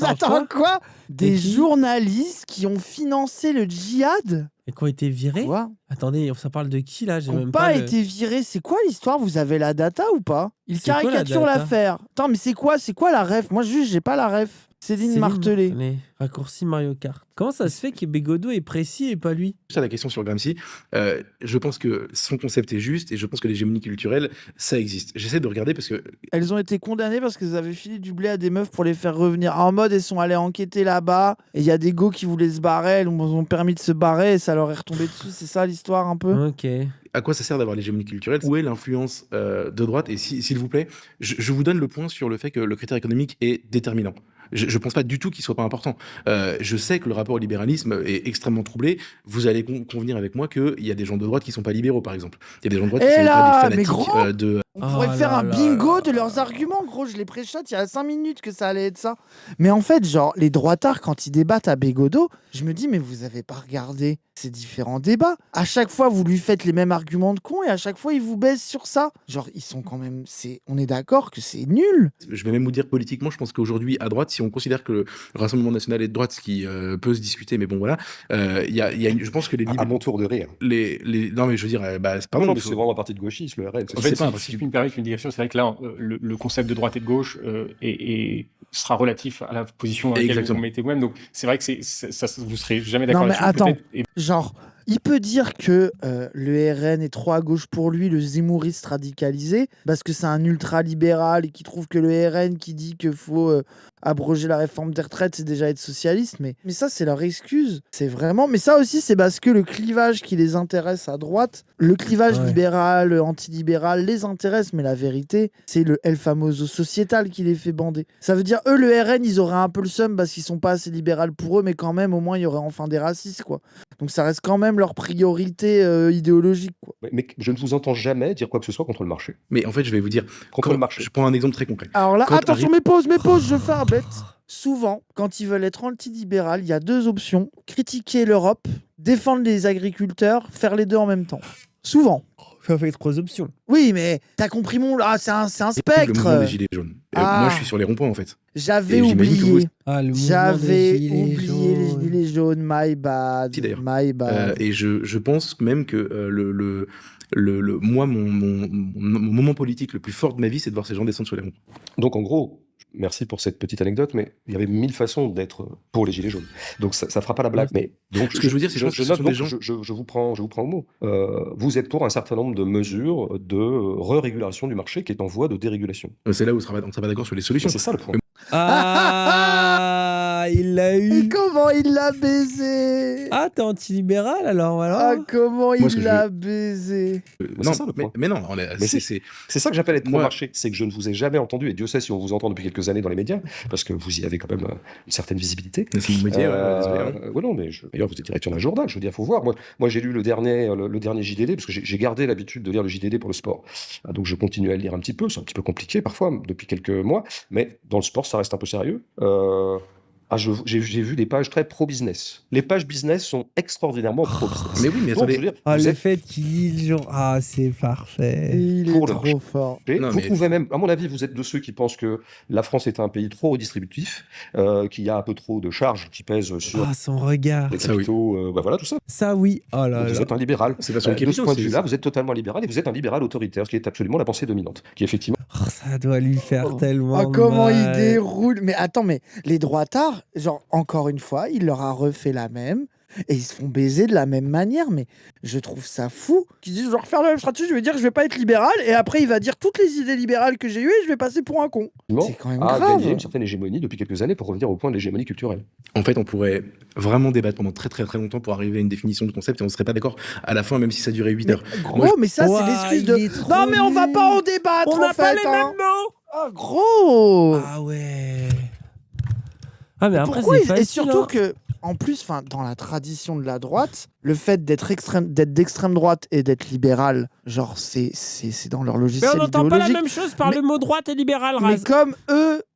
Speaker 2: Attends, quoi? Des journalistes qui ont financé le djihad?
Speaker 1: Et qui ont été virés?
Speaker 2: Quoi?
Speaker 1: Attendez, ça parle de qui là?
Speaker 2: Qui n'ont pas été virés. C'est quoi l'histoire? Vous avez la data ou pas? Il caricature l'affaire. Attends, mais c'est quoi la ref? Moi, juste, j'ai pas la ref. Céline Martelet.
Speaker 1: Raccourci Mario Kart. Comment ça se fait que Bégodeau est précis et pas lui?
Speaker 4: Ça, la question sur Gramsci, je pense que son concept est juste et je pense que l'hégémonie culturelle, ça existe. J'essaie de regarder parce que...
Speaker 2: Elles ont été condamnées parce qu'elles avaient filé du blé à des meufs pour les faire revenir. En mode, elles sont allées enquêter là-bas et il y a des go qui voulaient se barrer, elles ont permis de se barrer et ça leur est retombé dessus. C'est ça l'histoire un peu?
Speaker 1: Ok.
Speaker 4: À quoi ça sert d'avoir l'hégémonie culturelle? Où est l'influence de droite? Et s'il vous plaît, je vous donne le point sur le fait que le critère économique est déterminant. Je pense pas du tout qu'il soit pas important. Je sais que le rapport au libéralisme est extrêmement troublé. Vous allez convenir avec moi qu'il y a des gens de droite qui sont pas libéraux, par exemple. Il y a des gens de droite qui sont pas des fanatiques de...
Speaker 2: On pourrait faire un bingo de leurs arguments, gros. Je les préchote il y a 5 minutes que ça allait être ça. Mais en fait, genre, les droitards, quand ils débattent à Bégodeau, je me dis, mais vous avez pas regardé ces différents débats. À chaque fois, vous lui faites les mêmes arguments de con et à chaque fois, il vous baise sur ça. Genre, ils sont quand même... On est d'accord que c'est nul.
Speaker 4: Je vais même vous dire politiquement, je pense qu'aujourd'hui, à droite, si on considère que le Rassemblement national est de droite, ce qui peut se discuter, mais bon, voilà, je pense que les...
Speaker 3: À mon tour de rire.
Speaker 4: Non, mais je veux dire, c'est pas
Speaker 3: non, mais c'est vraiment un parti de gauchistes, le RN.
Speaker 5: En fait, si je puis me permettre une digression, c'est vrai que là, le concept de droite et de gauche sera relatif à la position à laquelle vous vous mettez vous-même. Donc, c'est vrai que vous serez jamais d'accord là-dessus.
Speaker 2: Non, mais attends, genre... Il peut dire que le RN est trop à gauche pour lui, le zemmouriste radicalisé, parce que c'est un ultra-libéral et qui trouve que le RN qui dit qu'il faut abroger la réforme des retraites, c'est déjà être socialiste. Mais ça, c'est leur excuse. C'est vraiment... Mais ça aussi, c'est parce que le clivage qui les intéresse à droite, le clivage libéral, antilibéral les intéresse, mais la vérité, c'est le El Famoso sociétal qui les fait bander. Ça veut dire, eux, le RN, ils auraient un peu le seum parce qu'ils sont pas assez libéral pour eux, mais quand même, au moins, il y aurait enfin des racistes, quoi. Donc ça reste quand même leur priorité idéologique, quoi.
Speaker 3: Mais je ne vous entends jamais dire quoi que ce soit contre le marché.
Speaker 4: Mais en fait, je vais vous dire...
Speaker 3: Contre le marché.
Speaker 4: Je prends un exemple très concret.
Speaker 2: Alors là, attention, mes pauses, je fais un bête. Souvent, quand ils veulent être anti-libéral, il y a 2 options. Critiquer l'Europe, défendre les agriculteurs, faire les deux en même temps. Souvent.
Speaker 1: Ça fait 3 options.
Speaker 2: Oui, mais t'as compris c'est un spectre.
Speaker 4: Le mouvement des Gilets jaunes. Moi, je suis sur les ronds-points, en fait.
Speaker 2: J'avais oublié.
Speaker 1: J'avais
Speaker 2: oublié les Gilets jaunes. My bad.
Speaker 4: Si, d'ailleurs.
Speaker 2: My bad.
Speaker 4: Et je pense même que moi, mon moment politique le plus fort de ma vie, c'est de voir ces gens descendre sur les ronds.
Speaker 3: Donc, en gros, merci pour cette petite anecdote, mais il y avait 1000 façons d'être pour les Gilets jaunes. Donc ça fera pas la blague. Mais donc,
Speaker 4: Ce que je veux dire, c'est que je pense que ce
Speaker 3: note
Speaker 4: sont des
Speaker 3: donc,
Speaker 4: gens.
Speaker 3: je vous prends au mot. Vous êtes pour un certain nombre de mesures de régulation du marché qui est en voie de dérégulation.
Speaker 4: C'est là où on sera pas d'accord sur les
Speaker 3: Et
Speaker 4: solutions.
Speaker 3: c'est ça le point.
Speaker 1: Ah, il l'a
Speaker 2: Et
Speaker 1: eu.
Speaker 2: comment il l'a baisé?
Speaker 1: Ah, t'es anti-libéral alors,
Speaker 2: Ah,
Speaker 1: voilà.
Speaker 2: comment
Speaker 4: Moi, ce
Speaker 2: il
Speaker 4: que
Speaker 2: l'a baisé?
Speaker 3: c'est
Speaker 4: Non,
Speaker 3: ça, le point.
Speaker 4: mais non,
Speaker 3: Mais
Speaker 4: c'est
Speaker 3: C'est ça que j'appelle être
Speaker 4: Moi-
Speaker 3: pro-marché, c'est que je ne vous ai jamais entendu, et Dieu sait si on vous entend depuis quelques années dans les médias, parce que vous y avez quand même une certaine visibilité.
Speaker 4: c'est mon métier. désolé, hein.
Speaker 3: Ouais, non, mais d'ailleurs, vous êtes directeur d'un journal, je veux dire, faut voir. Moi j'ai lu le dernier JDD, parce que j'ai gardé l'habitude de lire le JDD pour le sport. Donc je continue à le lire un petit peu, c'est un petit peu compliqué parfois, depuis quelques mois, mais dans le sport, ça reste un peu sérieux. J'ai vu des pages très pro-business. Les pages business sont extraordinairement pro-business.
Speaker 4: Mais oui, mais
Speaker 3: Donc,
Speaker 4: attendez.
Speaker 3: je veux dire,
Speaker 1: Ah,
Speaker 3: vous
Speaker 1: le
Speaker 3: êtes
Speaker 1: fait qu'il lit le jour. Ah, c'est parfait.
Speaker 2: Il est
Speaker 3: Pour le
Speaker 2: trop
Speaker 3: marché.
Speaker 2: fort.
Speaker 4: Non,
Speaker 3: Vous
Speaker 4: mais-
Speaker 3: pouvez même, à mon avis, vous êtes de ceux qui pensent que la France est un pays trop redistributif, qu'il y a un peu trop de charges qui pèsent sur
Speaker 1: Ah, son regard.
Speaker 3: les
Speaker 4: Ça, oui.
Speaker 3: capitaux, voilà, tout ça.
Speaker 1: Ça, oui. Oh là
Speaker 3: Donc, vous
Speaker 1: là.
Speaker 3: êtes un libéral.
Speaker 4: C'est pas sur le
Speaker 3: De ce
Speaker 4: capitaux,
Speaker 3: point de
Speaker 4: c'est-
Speaker 3: vue-là, vous êtes totalement libéral et vous êtes un libéral autoritaire, ce qui est absolument la pensée dominante, qui effectivement.
Speaker 1: Oh, ça doit lui faire
Speaker 2: Oh.
Speaker 1: tellement
Speaker 2: Ah, comment il
Speaker 1: mal.
Speaker 2: déroule. Mais attends, mais les droitards, genre, encore une fois, il leur a refait la même. Et ils se font baiser de la même manière, mais je trouve ça fou. Qu'ils disent, je vais refaire la même stratégie, je vais dire, je vais pas être libéral, et après il va dire toutes les idées libérales que j'ai eues et je vais passer pour un con. C'est quand même
Speaker 3: a
Speaker 2: grave.
Speaker 3: gagné une certaine hégémonie depuis quelques années pour revenir au point de l'hégémonie culturelle.
Speaker 4: En fait, on pourrait vraiment débattre pendant très très très longtemps pour arriver à une définition du concept et on ne serait pas d'accord à la fin, même si ça durait 8
Speaker 2: Mais
Speaker 4: heures.
Speaker 2: gros,
Speaker 4: Moi,
Speaker 2: mais ça,
Speaker 1: Ouah,
Speaker 2: c'est l'excuse
Speaker 1: il est
Speaker 2: de.
Speaker 1: trop
Speaker 2: Non, mais on va
Speaker 1: nul.
Speaker 2: pas en débattre,
Speaker 1: On
Speaker 2: en
Speaker 1: n'a pas
Speaker 2: fait,
Speaker 1: les
Speaker 2: hein.
Speaker 1: mêmes mots.
Speaker 2: Ah, gros.
Speaker 1: Ah ouais. Ah, mais après,
Speaker 2: Pourquoi
Speaker 1: c'est
Speaker 2: Et
Speaker 1: facile.
Speaker 2: surtout
Speaker 1: hein.
Speaker 2: que, en plus, dans la tradition de la droite, le fait d'être d'extrême droite et d'être libéral, genre, c'est dans leur
Speaker 1: Mais
Speaker 2: logiciel
Speaker 1: on n'entend pas la
Speaker 2: idéologique.
Speaker 1: même chose par
Speaker 2: Mais-
Speaker 1: le mot droite et libéral,
Speaker 2: Mais
Speaker 1: Raz.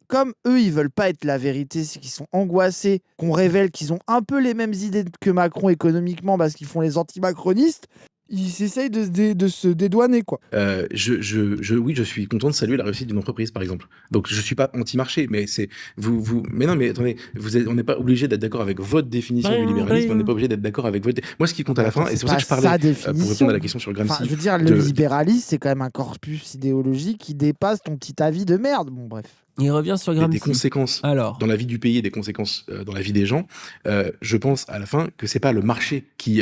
Speaker 2: comme eux, ils veulent pas être la vérité, c'est qu'ils sont angoissés, qu'on révèle qu'ils ont un peu les mêmes idées que Macron économiquement parce qu'ils font les anti-macronistes. Ils essayent de se dédouaner, quoi.
Speaker 4: oui, je suis content de saluer la réussite d'une entreprise, par exemple. Donc, je suis pas anti-marché, mais c'est mais non, mais attendez, on n'est pas obligé d'être d'accord avec votre définition du libéralisme, on n'est pas obligé d'être d'accord avec votre. Moi, ce qui compte à la fin, et c'est pour ça que je parlais
Speaker 2: sa
Speaker 4: pour
Speaker 2: définition.
Speaker 4: répondre à la question sur Gramsci.
Speaker 2: Enfin, je veux dire, le
Speaker 4: de-
Speaker 2: libéralisme, c'est quand même un corpus idéologique qui dépasse ton petit avis de merde. Bon, bref.
Speaker 1: Il revient sur
Speaker 4: des
Speaker 1: Gramsci.
Speaker 4: conséquences
Speaker 1: Alors.
Speaker 4: dans la vie du pays et des conséquences dans la vie des gens. Je pense à la fin que c'est pas le marché qui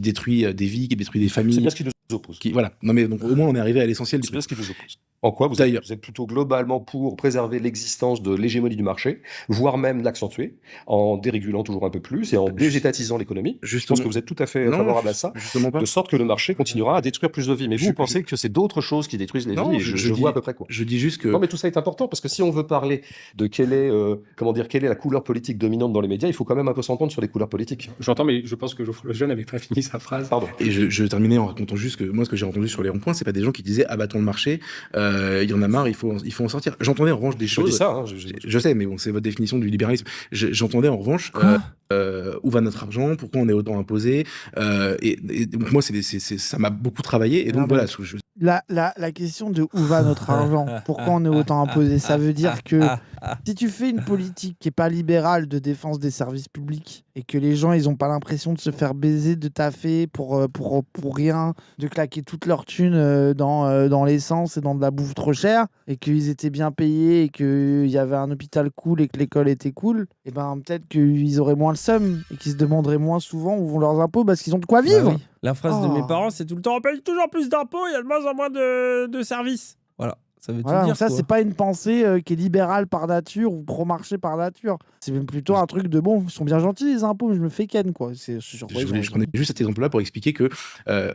Speaker 4: détruit des vies, qui détruit des
Speaker 3: C'est
Speaker 4: familles.
Speaker 3: bien ce qui nous oppose.
Speaker 4: Voilà. Non mais donc au moins on est arrivé à l'essentiel du
Speaker 3: C'est bien
Speaker 4: truc.
Speaker 3: ce qui nous oppose. En quoi vous êtes plutôt globalement pour préserver l'existence de l'hégémonie du marché, voire même l'accentuer, en dérégulant toujours un peu plus et en désétatisant l'économie. Je pense que vous êtes tout à fait favorable à ça,
Speaker 4: Justement pas.
Speaker 3: de sorte que le marché continuera à détruire plus de vies. Mais vous pensez que c'est d'autres choses qui détruisent les
Speaker 4: Non,
Speaker 3: vies, et
Speaker 4: je
Speaker 3: je
Speaker 4: dis-
Speaker 3: vois à peu près quoi.
Speaker 4: Je dis juste que
Speaker 3: Non, mais tout ça est important, parce que si on veut parler de quelle est la couleur politique dominante dans les médias, il faut quand même un peu s'entendre sur les couleurs politiques.
Speaker 5: J'entends, mais je pense que Geoffroy Lejeune n'avait pas fini sa phrase.
Speaker 3: Pardon.
Speaker 4: et je terminais en racontant juste que moi ce que j'ai entendu sur les ronds-points, c'est pas des gens qui disaient abattons le marché, il y en a marre, il faut en sortir. J'entendais en revanche des
Speaker 3: Je dis
Speaker 4: choses.
Speaker 3: ça. Hein,
Speaker 4: Je sais, mais bon, c'est votre définition du libéralisme. J'entendais en revanche
Speaker 1: Quoi
Speaker 4: où va notre argent, pourquoi on est autant imposé. Et donc moi, ça m'a beaucoup travaillé. Et donc
Speaker 2: Non,
Speaker 4: voilà,
Speaker 2: mais- La question de où va notre argent, pourquoi on est autant imposé, ça veut dire que si tu fais une politique qui est pas libérale de défense des services publics et que les gens ils ont pas l'impression de se faire baiser, de taffer pour rien, de claquer toute leur thune dans l'essence et dans de la bouffe trop chère et qu'ils étaient bien payés et qu'il y avait un hôpital cool et que l'école était cool, et ben peut-être qu'ils auraient moins le seum et qu'ils se demanderaient moins souvent où vont leurs impôts parce qu'ils ont de quoi vivre.
Speaker 1: Bah oui. La phrase de
Speaker 2: Oh.
Speaker 1: mes parents, c'est tout le temps on paye toujours plus d'impôts, il y a de moins en moins de services. Voilà, ça veut
Speaker 2: Voilà,
Speaker 1: tout
Speaker 2: donc
Speaker 1: dire.
Speaker 2: ça,
Speaker 1: quoi.
Speaker 2: c'est pas une pensée qui est libérale par nature ou pro-marché par nature. C'est même plutôt un truc de bon, ils sont bien gentils les impôts, mais je me fais ken, quoi.
Speaker 4: je prenais juste cet exemple-là pour expliquer que,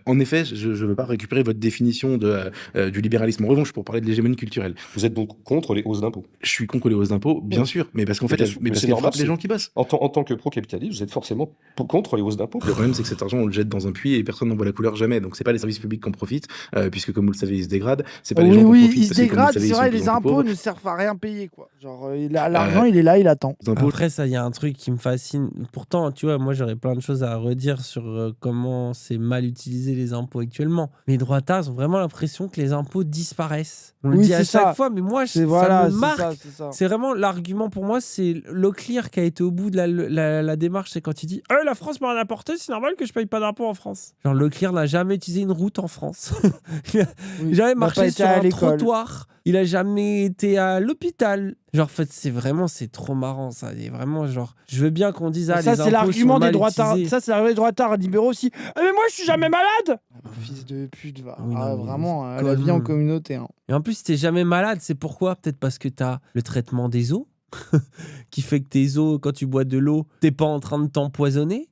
Speaker 4: en effet, je ne veux pas récupérer votre définition du libéralisme. En revanche, pour parler de l'hégémonie culturelle,
Speaker 3: Vous êtes donc contre les hausses d'impôts.
Speaker 4: je suis contre les hausses d'impôts, bien sûr, mais parce qu'en fait,
Speaker 3: bien sûr, mais
Speaker 4: parce
Speaker 3: c'est
Speaker 4: qu'elles
Speaker 3: normal,
Speaker 4: frappent les gens qui bossent.
Speaker 3: En tant que pro-capitaliste, vous êtes forcément contre les hausses d'impôts.
Speaker 4: Le problème, c'est que cet argent, on le jette dans un puits et personne n'en voit la couleur jamais. Donc, c'est pas les services publics qui en profitent, puisque comme vous le savez, ils se dégradent. C'est pas les gens qui en
Speaker 2: Oui,
Speaker 4: profitent
Speaker 2: ils se
Speaker 4: parce que, comme vous le
Speaker 2: dégradent,
Speaker 4: savez,
Speaker 2: c'est
Speaker 4: ils
Speaker 2: vrai,
Speaker 4: sont de
Speaker 2: les
Speaker 4: plus en plus
Speaker 2: impôts
Speaker 4: pauvres.
Speaker 2: ne servent à rien payer, quoi. Genre, l'argent, il est là, il attend.
Speaker 4: Les impôts,
Speaker 1: Après, ça, il y a un truc qui me fascine. Pourtant, tu vois, moi, j'aurais plein de choses à redire sur comment c'est mal utilisé les impôts actuellement. Mais les droitards ont vraiment l'impression que les impôts disparaissent. On le
Speaker 2: Oui,
Speaker 1: dit à
Speaker 2: c'est
Speaker 1: chaque
Speaker 2: ça.
Speaker 1: fois, mais moi,
Speaker 2: C'est
Speaker 1: ça
Speaker 2: voilà,
Speaker 1: me
Speaker 2: c'est
Speaker 1: marque.
Speaker 2: ça, c'est ça.
Speaker 1: C'est vraiment l'argument pour moi, c'est Leclerc qui a été au bout de la démarche. C'est quand il dit la France m'a rien apporté, c'est normal que je paye pas d'impôts en France. Genre, Leclerc n'a jamais utilisé une route en France. Il a
Speaker 2: Oui.
Speaker 1: jamais
Speaker 2: Il n'a pas
Speaker 1: marché
Speaker 2: été
Speaker 1: sur
Speaker 2: à
Speaker 1: un
Speaker 2: l'école.
Speaker 1: trottoir voir, il a jamais été à l'hôpital. Genre, en fait, c'est trop marrant, ça. Et vraiment, genre, je veux bien qu'on dise,
Speaker 2: Ça,
Speaker 1: les
Speaker 2: c'est
Speaker 1: impôts
Speaker 2: l'argument
Speaker 1: sont
Speaker 2: des
Speaker 1: mal
Speaker 2: droitards.
Speaker 1: utilisés.
Speaker 2: Ça, c'est l'argument des droitards libéraux aussi. Ah, mais moi, je suis jamais malade. Fils de pute, va.
Speaker 1: Oui, non, mais
Speaker 2: Vraiment,
Speaker 1: c'est
Speaker 2: la vie en
Speaker 1: comme-
Speaker 2: communauté. Hein.
Speaker 1: Et en plus, si t'es jamais malade, c'est pourquoi? Peut-être parce que t'as le traitement des os, qui fait que tes os, quand tu bois de l'eau, t'es pas en train de t'empoisonner.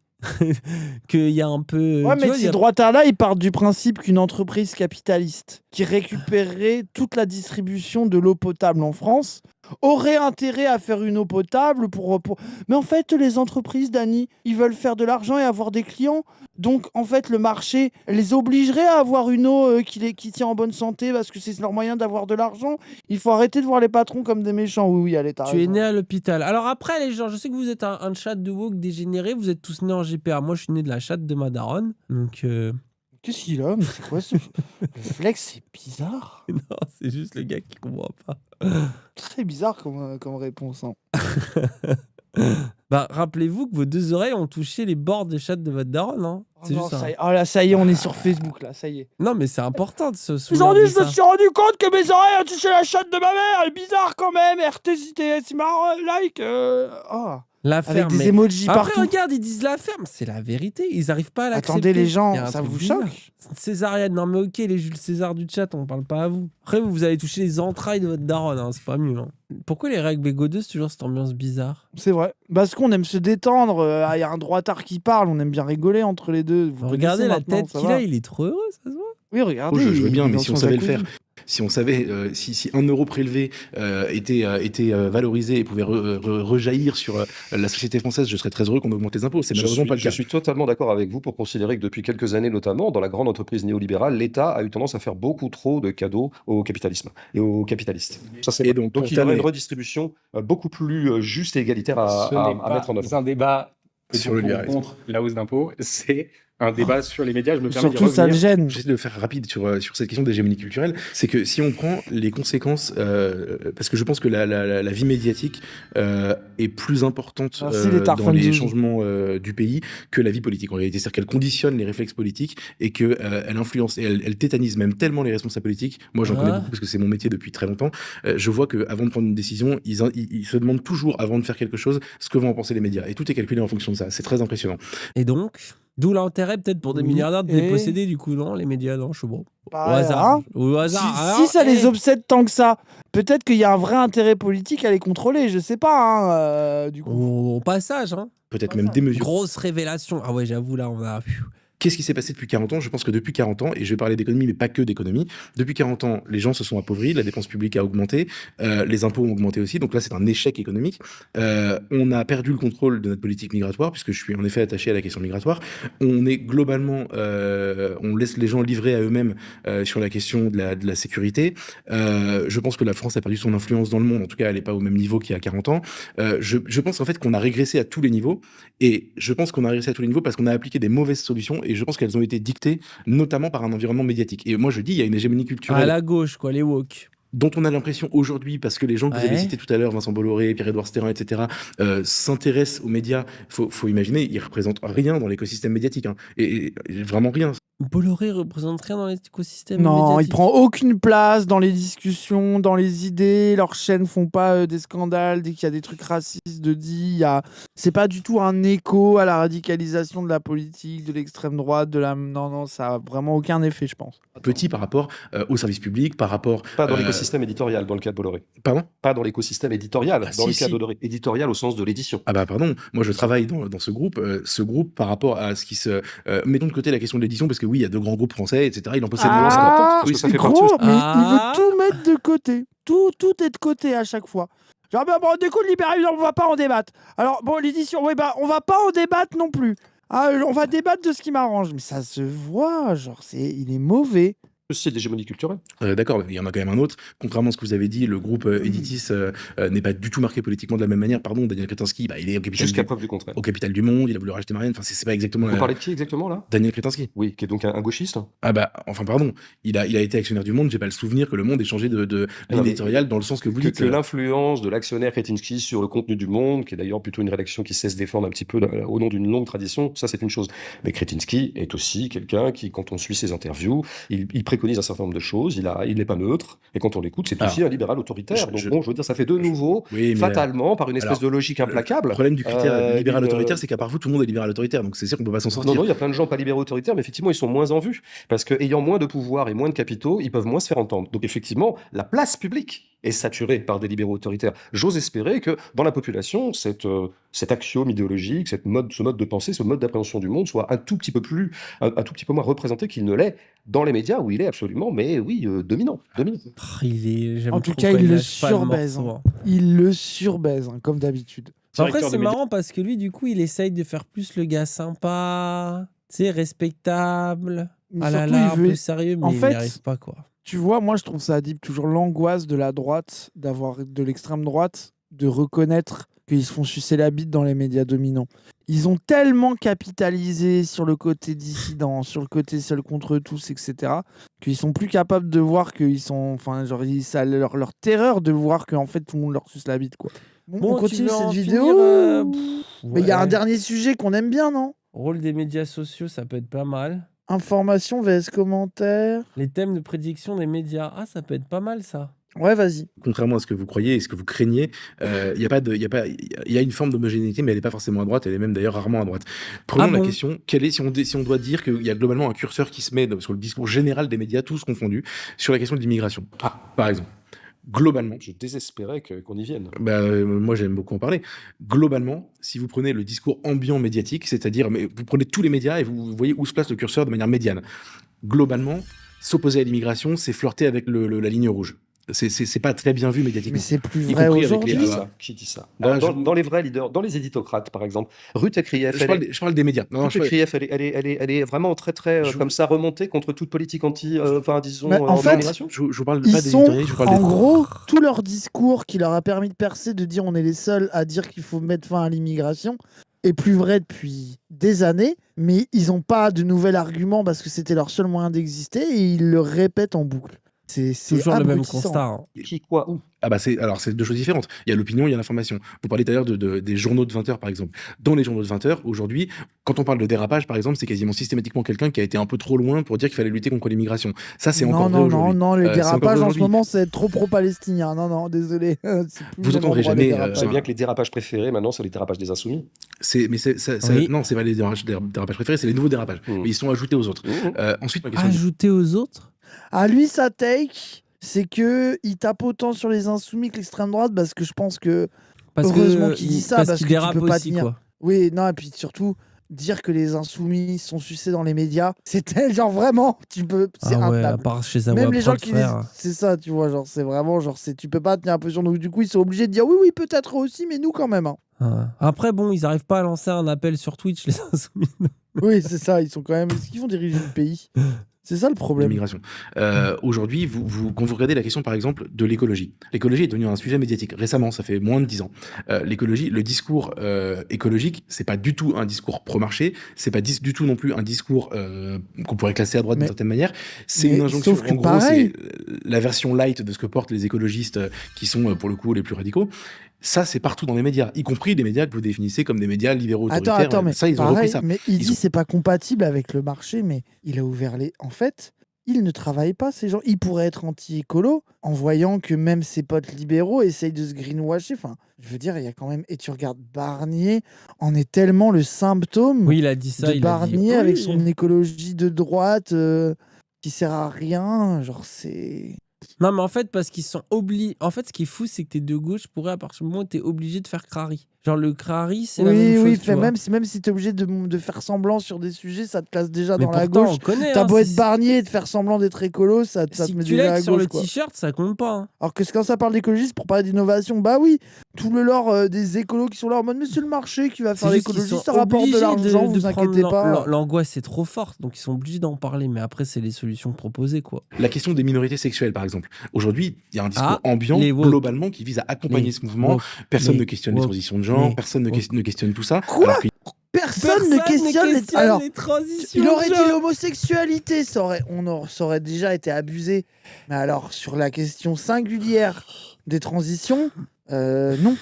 Speaker 1: Qu'il y a un peu.
Speaker 2: Ouais,
Speaker 1: tu
Speaker 2: mais
Speaker 1: vois, il y
Speaker 2: ces
Speaker 1: a-
Speaker 2: droitards-là, ils partent du principe qu'une entreprise capitaliste qui récupérerait toute la distribution de l'eau potable en France aurait intérêt à faire une eau potable pour... Mais en fait, les entreprises, Dani, ils veulent faire de l'argent et avoir des clients. Donc, en fait, le marché les obligerait à avoir une eau qui tient en bonne santé parce que c'est leur moyen d'avoir de l'argent. Il faut arrêter de voir les patrons comme des méchants. Oui, oui, allez, t'as
Speaker 1: Tu es
Speaker 2: raison.
Speaker 1: né à l'hôpital. Alors après, les gens, je sais que vous êtes un chat de woke dégénéré, vous êtes tous nés en GPA. Moi, je suis né de la chatte de ma daronne. Donc,
Speaker 2: Qu'est-ce qu'il a? Mais c'est quoi ce... Le flex, c'est bizarre.
Speaker 1: non, c'est juste le gars qui comprend pas.
Speaker 2: Très bizarre comme réponse. Hein.
Speaker 1: Bah, rappelez-vous que vos 2 oreilles ont touché les bords des chattes de votre daronne. Hein.
Speaker 2: Oh
Speaker 1: C'est
Speaker 2: non,
Speaker 1: juste ça.
Speaker 2: ça y est. Oh là, ça y est, on est sur Facebook là, ça y est.
Speaker 1: Non, mais c'est important de se
Speaker 2: Aujourd'hui,
Speaker 1: souvenir de
Speaker 2: je me
Speaker 1: ça.
Speaker 2: suis rendu compte que mes oreilles ont touché la chatte de ma mère. Elle est bizarre quand même. RTCTS, like. Oh.
Speaker 1: La
Speaker 2: Avec
Speaker 1: ferme.
Speaker 2: des
Speaker 1: mais-
Speaker 2: emojis
Speaker 1: Après,
Speaker 2: partout.
Speaker 1: regarde, ils disent la ferme. C'est la vérité. Ils arrivent pas à l'accepter.
Speaker 2: Attendez les
Speaker 1: Il y
Speaker 2: gens,
Speaker 1: a un
Speaker 2: ça
Speaker 1: truc
Speaker 2: vous
Speaker 1: bizarre.
Speaker 2: choque?
Speaker 1: Césarienne, non mais ok, les Jules César du chat, on parle pas à vous. Après, vous allez toucher les entrailles de votre daronne, hein, c'est pas mieux. Hein. Pourquoi les règles bégodeuses, toujours cette ambiance bizarre?
Speaker 2: C'est vrai. Parce qu'on aime se détendre. Il y a un droitard qui parle. On aime bien rigoler entre les deux. Vous
Speaker 1: Regardez
Speaker 2: connaissez
Speaker 1: la
Speaker 2: maintenant,
Speaker 1: tête
Speaker 2: ça
Speaker 1: qu'il
Speaker 2: va.
Speaker 1: a, il est trop heureux, ça se voit.
Speaker 2: Oui, regardez.
Speaker 4: Oh, je veux
Speaker 2: il
Speaker 4: bien,
Speaker 2: est
Speaker 4: mais
Speaker 2: dans
Speaker 4: si on
Speaker 2: son
Speaker 4: savait le
Speaker 2: jacuzzi.
Speaker 4: faire, si on savait, si 1 euro prélevé était valorisé et pouvait rejaillir sur la société française, je serais très heureux qu'on augmente les impôts. C'est malheureusement pas le
Speaker 3: Je
Speaker 4: cas.
Speaker 3: suis totalement d'accord avec vous pour considérer que depuis quelques années, notamment dans la grande entreprise néolibérale, l'État a eu tendance à faire beaucoup trop de cadeaux au capitalisme et aux capitalistes. Ça, c'est
Speaker 4: Et
Speaker 3: vrai.
Speaker 4: donc,
Speaker 3: Donc
Speaker 4: pour
Speaker 3: il y aurait une
Speaker 4: terminer-
Speaker 3: redistribution beaucoup plus juste et égalitaire
Speaker 5: Ce
Speaker 3: à
Speaker 5: n'est pas
Speaker 3: mettre en œuvre.
Speaker 5: un débat
Speaker 4: Sur le
Speaker 5: pour ou
Speaker 4: libéralisme.
Speaker 5: contre la hausse d'impôts, c'est un débat sur les médias. Je me permets d'y
Speaker 2: Surtout, ça le
Speaker 5: revenir.
Speaker 2: gêne.
Speaker 4: J'essaie de le faire rapide sur cette question d'hégémonie culturelle. C'est que si on prend les conséquences, parce que je pense que la vie médiatique est plus importante
Speaker 2: Merci, les
Speaker 4: dans
Speaker 2: Tarfun
Speaker 4: les
Speaker 2: News.
Speaker 4: changements du pays que la vie politique en réalité. C'est-à-dire qu'elle conditionne les réflexes politiques et qu'elle elle influence et elle tétanise même tellement les responsables politiques. Moi, j'en connais
Speaker 1: Ah.
Speaker 4: beaucoup parce que c'est mon métier depuis très longtemps. Je vois qu'avant de prendre une décision, ils se demandent toujours, avant de faire quelque chose, ce que vont en penser les médias. Et tout est calculé en fonction de ça. C'est très impressionnant.
Speaker 1: Et donc, d'où l'intérêt peut-être pour des
Speaker 2: Oui,
Speaker 1: milliardaires de
Speaker 2: et-
Speaker 1: déposséder du coup, non? Les médias, non, je sais pas. Au
Speaker 2: Bah,
Speaker 1: hasard.
Speaker 2: hein.
Speaker 1: Au hasard.
Speaker 2: Si
Speaker 1: Alors,
Speaker 2: ça les
Speaker 1: eh,
Speaker 2: obsède tant que ça, peut-être qu'il y a un vrai intérêt politique à les contrôler. Je sais pas, hein, du coup.
Speaker 1: Au passage, hein.
Speaker 4: Peut-être
Speaker 2: Ouais,
Speaker 4: même
Speaker 2: ça.
Speaker 4: démesuré.
Speaker 1: Grosse révélation. Ah ouais, j'avoue, là, on a.
Speaker 4: Qu'est-ce qui s'est passé depuis 40 ans? Je pense que depuis 40 ans, et je vais parler d'économie, mais pas que d'économie, depuis 40 ans, les gens se sont appauvris, la dépense publique a augmenté, les impôts ont augmenté aussi, donc là c'est un échec économique. On a perdu le contrôle de notre politique migratoire, puisque je suis en effet attaché à la question migratoire. On est globalement, on laisse les gens livrés à eux-mêmes sur la question de la sécurité. Je pense que la France a perdu son influence dans le monde, en tout cas elle n'est pas au même niveau qu'il y a 40 ans. Je pense en fait qu'on a régressé à tous les niveaux, et je pense qu'on a régressé à tous les niveaux parce qu'on a appliqué des mauvaises solutions, et je pense qu'elles ont été dictées notamment par un environnement médiatique. Et moi je dis, il y a une hégémonie
Speaker 1: À
Speaker 4: culturelle
Speaker 1: la gauche, quoi, les woke.
Speaker 4: dont on a l'impression aujourd'hui, parce que les gens que vous avez
Speaker 1: Ouais.
Speaker 4: cités tout à l'heure, Vincent Bolloré, Pierre-Édouard Stérin, etc., s'intéressent aux médias. Faut imaginer, ils représentent rien dans l'écosystème médiatique, hein. Et vraiment rien.
Speaker 1: Bolloré représente rien dans l'écosystème
Speaker 2: Non, il
Speaker 1: médiatique.
Speaker 2: prend aucune place dans les discussions, dans les idées. Leurs chaînes font pas des scandales dès qu'il y a des trucs racistes de dit. C'est pas du tout un écho à la radicalisation de la politique, de l'extrême droite, de la. Non, ça a vraiment aucun effet, je pense.
Speaker 4: Petit par rapport au service public, par rapport...
Speaker 3: Pas dans l'écosystème éditorial, dans le cas de Bolloré.
Speaker 4: Pardon?
Speaker 3: Pas dans l'écosystème éditorial,
Speaker 4: Ah,
Speaker 3: dans le
Speaker 4: si,
Speaker 3: cas
Speaker 4: si.
Speaker 3: de Bolloré. Éditorial au sens de l'édition.
Speaker 4: Ah bah pardon, moi je travaille dans ce groupe. Ce groupe, par rapport à ce qui se... mettons de côté la question de l'édition, parce que oui, il y a de grands groupes français, etc. Il en possède moins.
Speaker 3: c'est important, parce que ça fait
Speaker 2: gros,
Speaker 3: partie aussi.
Speaker 2: mais il veut
Speaker 1: Ah.
Speaker 2: tout mettre de côté. Tout est de côté à chaque fois. Genre, bon, du coup, le libéralisme, on va pas en débattre. Alors, bon, l'édition, oui, bah, on va pas en débattre non plus. Ah, on va débattre de ce qui m'arrange. Mais ça se voit, genre, il est mauvais.
Speaker 3: C'est de l'hégémonie culturelle.
Speaker 4: D'accord, il y en a quand même un autre. Contrairement à ce que vous avez dit, le groupe Editis n'est pas du tout marqué politiquement de la même manière. Pardon, Daniel Kretinsky, il est
Speaker 3: Jusqu'à preuve du contraire.
Speaker 4: au capital du Monde, il a voulu racheter Marianne. Enfin, c'est pas exactement
Speaker 3: Vous parlez de qui exactement là?
Speaker 4: Daniel Kretinsky.
Speaker 3: Oui, qui est donc un gauchiste.
Speaker 4: Ah bah, enfin pardon, il a été actionnaire du Monde, j'ai pas le souvenir que le Monde ait changé de
Speaker 3: Non,
Speaker 4: ligne
Speaker 3: mais
Speaker 4: éditoriale dans le sens que vous dites.
Speaker 3: Que l'influence de l'actionnaire Kretinsky sur le contenu du Monde, qui est d'ailleurs plutôt une rédaction qui sait se défendre un petit peu au nom d'une longue tradition, ça c'est une chose. Mais Kretinsky est aussi quelqu'un qui, quand on suit ses interviews, il préconise préconise un certain nombre de choses, il n'est pas neutre, et quand on l'écoute, c'est aussi un libéral autoritaire. Donc bon, je veux dire, ça fait de nouveau,
Speaker 4: Oui, mais
Speaker 3: fatalement, par une espèce
Speaker 4: alors,
Speaker 3: de logique
Speaker 4: le
Speaker 3: implacable.
Speaker 4: problème du critère libéral
Speaker 3: une-
Speaker 4: autoritaire, c'est qu'à part vous, tout le monde est libéral autoritaire, donc c'est sûr qu'on peut pas s'en
Speaker 3: Non,
Speaker 4: sortir.
Speaker 3: non, il y a plein de gens pas libéraux autoritaires, mais effectivement, ils sont moins en vue. Parce qu'ayant moins de pouvoir et moins de capitaux, ils peuvent moins se faire entendre. Donc effectivement, la place publique est saturée par des libéraux autoritaires. J'ose espérer que dans la population, cet axiome idéologique, ce mode de pensée, ce mode d'appréhension du monde soit un tout petit peu moins représenté qu'il ne l'est dans les médias, où il est absolument, mais oui, dominant.
Speaker 1: J'aime
Speaker 2: En tout
Speaker 1: trop
Speaker 2: cas,
Speaker 1: quand
Speaker 2: il le
Speaker 1: lâche pas le
Speaker 2: surbaise.
Speaker 1: morceau,
Speaker 2: hein.
Speaker 1: hein.
Speaker 2: Il le surbaise, hein, comme d'habitude.
Speaker 1: Après,
Speaker 3: Directeur
Speaker 1: c'est
Speaker 3: de médias.
Speaker 1: marrant parce que lui, du coup, il essaye de faire plus le gars sympa, tu sais, respectable,
Speaker 2: Mais
Speaker 1: ah là
Speaker 2: surtout,
Speaker 1: là,
Speaker 2: il
Speaker 1: un
Speaker 2: veut-
Speaker 1: peu sérieux, mais
Speaker 2: en
Speaker 1: il n'y
Speaker 2: fait,
Speaker 1: arrive pas, quoi.
Speaker 2: Tu vois, moi, je trouve ça Adib, toujours l'angoisse de la droite, de l'extrême droite, de reconnaître qu'ils se font sucer la bite dans les médias dominants. Ils ont tellement capitalisé sur le côté dissident, sur le côté seul contre tous, etc., qu'ils sont plus capables de voir qu'ils sont... Enfin, genre, ça leur terreur de voir qu'en fait, tout le monde leur suce la bite, quoi. Bon, on
Speaker 1: tu
Speaker 2: continue
Speaker 1: veux en
Speaker 2: cette
Speaker 1: finir,
Speaker 2: vidéo. Mais il y a un
Speaker 1: ouais.
Speaker 2: dernier sujet qu'on aime bien, non?
Speaker 1: Rôle des médias sociaux, ça peut être pas mal.
Speaker 2: Information vs commentaires.
Speaker 1: Les thèmes de prédiction des médias, ah, ça peut être pas mal, ça.
Speaker 2: Ouais, vas-y.
Speaker 4: Contrairement à ce que vous croyez et ce que vous craignez, il y a une forme d'homogénéité, mais elle n'est pas forcément à droite, elle est même d'ailleurs rarement à droite. Prenons
Speaker 1: Ah
Speaker 4: la
Speaker 1: bon
Speaker 4: question, si on doit dire qu'il y a globalement un curseur qui se met sur le discours général des médias, tous confondus, sur la question de l'immigration, par exemple. Globalement,
Speaker 3: Je désespérais qu'on y vienne.
Speaker 4: moi j'aime beaucoup en parler. Globalement, si vous prenez le discours ambiant médiatique, c'est-à-dire vous prenez tous les médias et vous voyez où se place le curseur de manière médiane. Globalement, s'opposer à l'immigration, c'est flirter avec la ligne rouge. C'est pas très bien vu médiatiquement.
Speaker 2: Mais c'est plus
Speaker 4: Y
Speaker 2: vrai
Speaker 4: compris avec
Speaker 2: aujourd'hui.
Speaker 4: les-
Speaker 3: Qui dit ça
Speaker 4: Ah,
Speaker 3: Dans les vrais leaders, dans les éditocrates, par exemple. Ruth Ekrief,
Speaker 4: je parle des médias. Non,
Speaker 3: Ruth Ekrief, elle est vraiment très, très,
Speaker 4: Je-
Speaker 3: comme ça, remontée contre toute politique disons,
Speaker 2: Mais en fait,
Speaker 3: anti-immigration.
Speaker 4: je vous parle
Speaker 2: Ils
Speaker 4: pas des
Speaker 2: sont,
Speaker 4: éditorialistes, je vous parle
Speaker 2: en
Speaker 4: des...
Speaker 2: gros, tout leur discours qui leur a permis de percer, de dire on est les seuls à dire qu'il faut mettre fin à l'immigration, est plus vrai depuis des années, mais ils n'ont pas de nouvel argument parce que c'était leur seul moyen d'exister et ils le répètent en boucle. C'est
Speaker 1: Toujours le même
Speaker 2: abrutissant.
Speaker 1: constat. hein.
Speaker 3: Qui, quoi, où
Speaker 4: Ah bah c'est deux choses différentes. Il y a l'opinion, il y a l'information. Vous parlez d'ailleurs des journaux de 20 heures, par exemple. Dans les journaux de 20 heures, aujourd'hui, quand on parle de dérapage, par exemple, c'est quasiment systématiquement quelqu'un qui a été un peu trop loin pour dire qu'il fallait lutter contre l'immigration. Ça, c'est encore vrai aujourd'hui.
Speaker 2: Non, les
Speaker 4: c'est encore
Speaker 2: dérapages en ce
Speaker 4: aujourd'hui.
Speaker 2: moment, c'est être trop pro-palestinien. Non, désolé. C'est plus
Speaker 4: Vous
Speaker 2: le même
Speaker 4: entendrez
Speaker 2: endroit, les
Speaker 4: jamais,
Speaker 2: dérapages.
Speaker 3: C'est bien que les dérapages préférés, maintenant, c'est les dérapages des insoumis.
Speaker 1: Oui.
Speaker 4: Non, c'est pas les dérapages préférés, c'est les nouveaux dérapages. Mais ils sont ajoutés aux autres. Ensuite, la question du-
Speaker 1: Ajouter aux autres
Speaker 2: Ah, lui, sa take, c'est que il tape autant sur les insoumis que l'extrême droite parce que je pense que heureusement qu'il dit ça, parce
Speaker 1: qu'il
Speaker 2: que tu
Speaker 1: dérape
Speaker 2: peux pas
Speaker 1: aussi,
Speaker 2: tenir.
Speaker 1: quoi.
Speaker 2: Oui, non, et puis surtout, dire que les insoumis sont sucés dans les médias, c'est tel, genre vraiment, c'est
Speaker 1: Ah ouais, à
Speaker 2: intenable.
Speaker 1: part chez Zawa
Speaker 2: Même les gens
Speaker 1: Prod,
Speaker 2: qui
Speaker 1: frère.
Speaker 2: c'est ça, tu vois, genre c'est vraiment, genre tu peux pas tenir un peu sur nous. Du coup, ils sont obligés de dire oui, peut-être aussi, mais nous quand même. hein.
Speaker 1: Ah. Après, bon, ils arrivent pas à lancer un appel sur Twitch, les insoumis.
Speaker 2: Oui, c'est ça, ils sont quand même. Est-ce qu'ils vont diriger le pays? C'est ça le problème.
Speaker 4: l'immigration. Aujourd'hui, quand vous regardez la question, par exemple, de l'écologie, l'écologie est devenue un sujet médiatique. Récemment, ça fait moins de 10 ans. L'écologie, le discours écologique, c'est pas du tout un discours pro-marché, c'est pas du tout non plus un discours qu'on pourrait classer à droite d'une
Speaker 2: Mais-
Speaker 4: certaine manière. C'est
Speaker 2: mais
Speaker 4: une injonction,
Speaker 2: sauf que
Speaker 4: en gros,
Speaker 2: pareil.
Speaker 4: c'est la version light de ce que portent les écologistes qui sont, pour le coup, les plus radicaux. Ça, c'est partout dans les médias, y compris les médias que vous définissez comme des médias libéraux autoritaires.
Speaker 2: Attends, mais
Speaker 4: ça, ils ont repris
Speaker 2: pareil,
Speaker 4: ça.
Speaker 2: mais il
Speaker 4: Ils
Speaker 2: dit
Speaker 4: ont-
Speaker 2: c'est pas compatible avec le marché, mais il a ouvert les. En fait, ils ne travaillent pas, ces gens. Ils pourraient être anti-écolo en voyant que même ses potes libéraux essayent de se greenwasher. Enfin, je veux dire, il y a quand même. Et tu regardes Barnier, en est tellement le symptôme
Speaker 1: Oui, il a dit ça.
Speaker 2: de
Speaker 1: il a dit,
Speaker 2: Barnier avec
Speaker 1: oui.
Speaker 2: son écologie de droite qui sert à rien. Genre, c'est.
Speaker 1: Non, mais en fait, parce qu'ils sont obligés. En fait, ce qui est fou, c'est que t'es de gauche pourrais, à partir du moment où t'es obligé de faire crari. Genre, le crari, c'est la même chose.
Speaker 2: Oui,
Speaker 1: tu vois.
Speaker 2: même si t'es obligé de faire semblant sur des sujets, ça te classe déjà
Speaker 1: Mais
Speaker 2: dans la
Speaker 1: pourtant,
Speaker 2: gauche.
Speaker 1: on connaît.
Speaker 2: T'as
Speaker 1: hein,
Speaker 2: beau être
Speaker 1: si-
Speaker 2: Barnier et de faire semblant d'être écolo, ça te
Speaker 1: Si
Speaker 2: met
Speaker 1: tu
Speaker 2: déjà à
Speaker 1: l'aides sur
Speaker 2: gauche.
Speaker 1: le
Speaker 2: Quoi.
Speaker 1: t-shirt, ça compte pas. hein.
Speaker 2: Alors que quand ça parle d'écologie, c'est pour parler d'innovation. Bah oui, tout le lore des écolos qui sont là en mode mais c'est le marché qui va faire
Speaker 1: C'est juste qu'ils
Speaker 2: l'écologie,
Speaker 1: sont
Speaker 2: ça rapporte de
Speaker 1: obligés
Speaker 2: l'argent,
Speaker 1: de
Speaker 2: vous
Speaker 1: prendre
Speaker 2: inquiétez pas.
Speaker 1: L'angoisse est trop forte, donc ils sont obligés d'en parler. Mais après, c'est les solutions proposées, quoi.
Speaker 4: La question des minorités sexuelles, par exemple. Aujourd'hui, il y a un discours
Speaker 1: Ah,
Speaker 4: ambiant,
Speaker 1: les woke.
Speaker 4: globalement, qui vise à accompagner
Speaker 1: Les
Speaker 4: ce mouvement.
Speaker 1: woke.
Speaker 4: Personne
Speaker 1: Les
Speaker 4: ne questionne les
Speaker 1: woke.
Speaker 4: transitions de genre,
Speaker 1: Les
Speaker 4: personne ne questionne tout ça.
Speaker 2: Quoi
Speaker 4: alors que-
Speaker 2: Personne ne questionne les... Alors,
Speaker 1: les transitions.
Speaker 2: il aurait
Speaker 1: de
Speaker 2: dit
Speaker 1: genre.
Speaker 2: l'homosexualité, ça aurait déjà été abusé. Mais alors, sur la question singulière des transitions, non.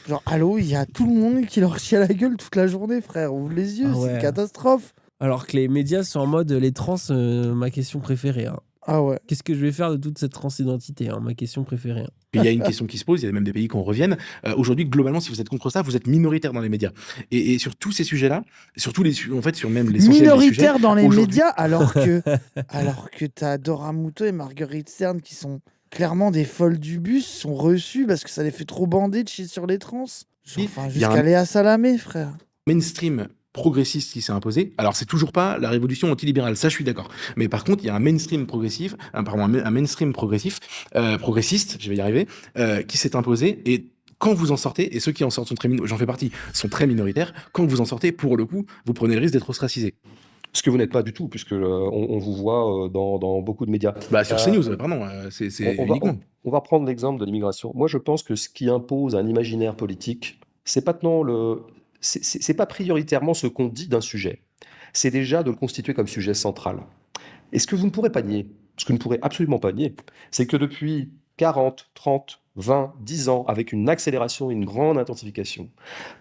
Speaker 2: Genre, allô, il y a tout le monde qui leur chie à la gueule toute la journée, frère. Ouvre les yeux,
Speaker 1: Ah
Speaker 2: c'est
Speaker 1: ouais.
Speaker 2: une catastrophe.
Speaker 1: Alors que les médias sont en mode les trans, ma question préférée. hein.
Speaker 2: Ah ouais.
Speaker 1: Qu'est-ce que je vais faire de toute cette transidentité, hein, ma question préférée. Hein.
Speaker 4: Puis il y a une question qui se pose, il y a même des pays qui en reviennent. Aujourd'hui, globalement, si vous êtes contre ça, vous êtes minoritaire dans les médias. Et sur tous ces sujets-là, sur tous les en fait, sur même l'essentiel des sujets,
Speaker 2: Minoritaire dans les
Speaker 4: aujourd'hui,
Speaker 2: médias, alors que t'as Dora Muto et Marguerite Stern qui sont clairement des folles du bus, sont reçues parce que ça les fait trop bander de chier sur les trans. Enfin,
Speaker 4: il y a
Speaker 2: jusqu'à
Speaker 4: un
Speaker 2: Léa Salamé, frère.
Speaker 4: mainstream progressiste qui s'est imposé. Alors, c'est toujours pas la révolution antilibérale, ça je suis d'accord. Mais par contre, il y a un mainstream progressif, un mainstream progressif, progressiste, je vais y arriver, qui s'est imposé. Et quand vous en sortez, et ceux qui en sortent sont j'en fais partie, sont très minoritaires, quand vous en sortez, pour le coup, vous prenez le risque d'être ostracisé.
Speaker 3: Ce que vous n'êtes pas du tout, puisque on vous voit dans beaucoup de médias.
Speaker 4: Bah, sur
Speaker 3: Euh,
Speaker 4: CNews, pardon, c'est
Speaker 3: on va,
Speaker 4: uniquement.
Speaker 3: on va prendre l'exemple de l'immigration. Moi, je pense que ce qui impose un imaginaire politique, c'est pas c'est pas prioritairement ce qu'on dit d'un sujet. C'est déjà de le constituer comme sujet central. Et ce que vous ne pourrez pas nier, ce que vous ne pourrez absolument pas nier, c'est que depuis 40, 30, 20, 10 ans, avec une accélération, une grande intensification,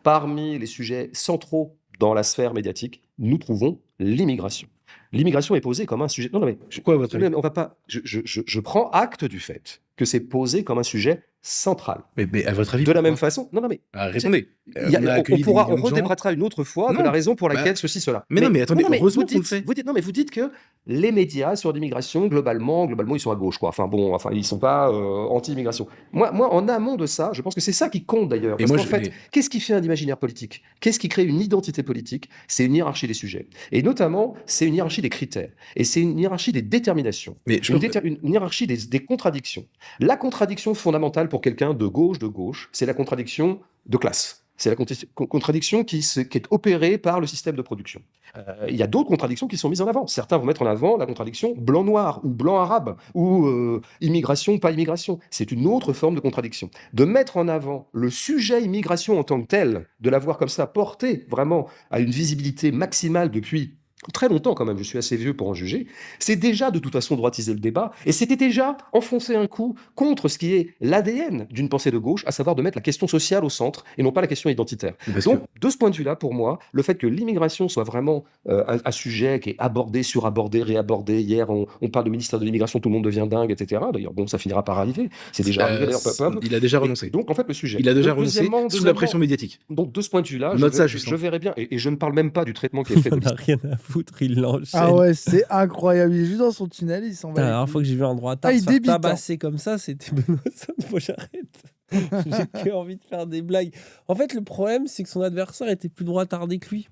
Speaker 3: parmi les sujets centraux dans la sphère médiatique, nous trouvons l'immigration. L'immigration est posée comme un sujet. Non, non, mais
Speaker 4: Pourquoi, à votre avis?
Speaker 3: on va pas. Je prends acte du fait que c'est posé comme un sujet central.
Speaker 4: Mais à votre avis,
Speaker 3: De la
Speaker 4: pourquoi?
Speaker 3: même façon, non, non, mais
Speaker 4: Répondez. On a
Speaker 3: on
Speaker 4: accueilli des
Speaker 3: pourra,
Speaker 4: millions
Speaker 3: on
Speaker 4: de gens.
Speaker 3: redébattra une autre fois de
Speaker 4: Non,
Speaker 3: la raison pour
Speaker 4: bah,
Speaker 3: laquelle ceci, cela.
Speaker 4: mais non, mais attendez, heureusement qu'on le fait.
Speaker 3: Vous dites que les médias sur l'immigration, globalement, ils sont à gauche, quoi. Enfin bon, ils sont pas anti-immigration. Moi, en amont de ça, je pense que c'est ça qui compte d'ailleurs.
Speaker 4: Et
Speaker 3: Parce
Speaker 4: moi,
Speaker 3: qu'en fait, qu'est-ce qui fait un imaginaire politique? Qu'est-ce qui crée une identité politique? C'est une hiérarchie des sujets. Et notamment, c'est une hiérarchie des critères. Et c'est une hiérarchie des déterminations.
Speaker 4: Mais
Speaker 3: Une hiérarchie des contradictions. La contradiction fondamentale pour quelqu'un de gauche, c'est la contradiction de classe. C'est la contradiction qui est opérée par le système de production. Il y a d'autres contradictions qui sont mises en avant. Certains vont mettre en avant la contradiction blanc-noir ou blanc-arabe ou immigration, pas immigration. C'est une autre forme de contradiction. De mettre en avant le sujet immigration en tant que tel, de l'avoir comme ça porté vraiment à une visibilité maximale depuis très longtemps quand même, je suis assez vieux pour en juger, c'est déjà de toute façon droitiser le débat, et c'était déjà enfoncer un coup contre ce qui est l'ADN d'une pensée de gauche, à savoir de mettre la question sociale au centre, et non pas la question identitaire. Donc, de ce point de vue-là, pour moi, le fait que l'immigration soit vraiment un sujet qui est abordé, surabordé, réabordé, hier on parle de ministère de l'immigration, tout le monde devient dingue, etc. D'ailleurs, bon, ça finira par arriver, c'est déjà arrivé d'ailleurs.
Speaker 4: Il a déjà renoncé.
Speaker 3: Donc, en fait, le sujet.
Speaker 4: Il a déjà renoncé sous la pression médiatique.
Speaker 3: Donc, de ce point de vue-là,
Speaker 4: Note ça,
Speaker 3: je verrais bien, et je ne parle même pas du traitement qui est fait
Speaker 1: On
Speaker 3: de
Speaker 1: n'a rien à foutre, il l'enchaîne.
Speaker 2: Ah ouais, c'est incroyable. Il est juste dans son tunnel, il s'en
Speaker 1: Putain,
Speaker 2: va.
Speaker 1: la dernière fois que j'ai vu un droitard
Speaker 2: Ah, il
Speaker 1: se faire
Speaker 2: débite, hein.
Speaker 1: tabasser comme ça, c'était Benoît Sainte, faut que j'arrête. J'ai que envie de faire des blagues. En fait, le problème, c'est que son adversaire était plus droitardé que lui.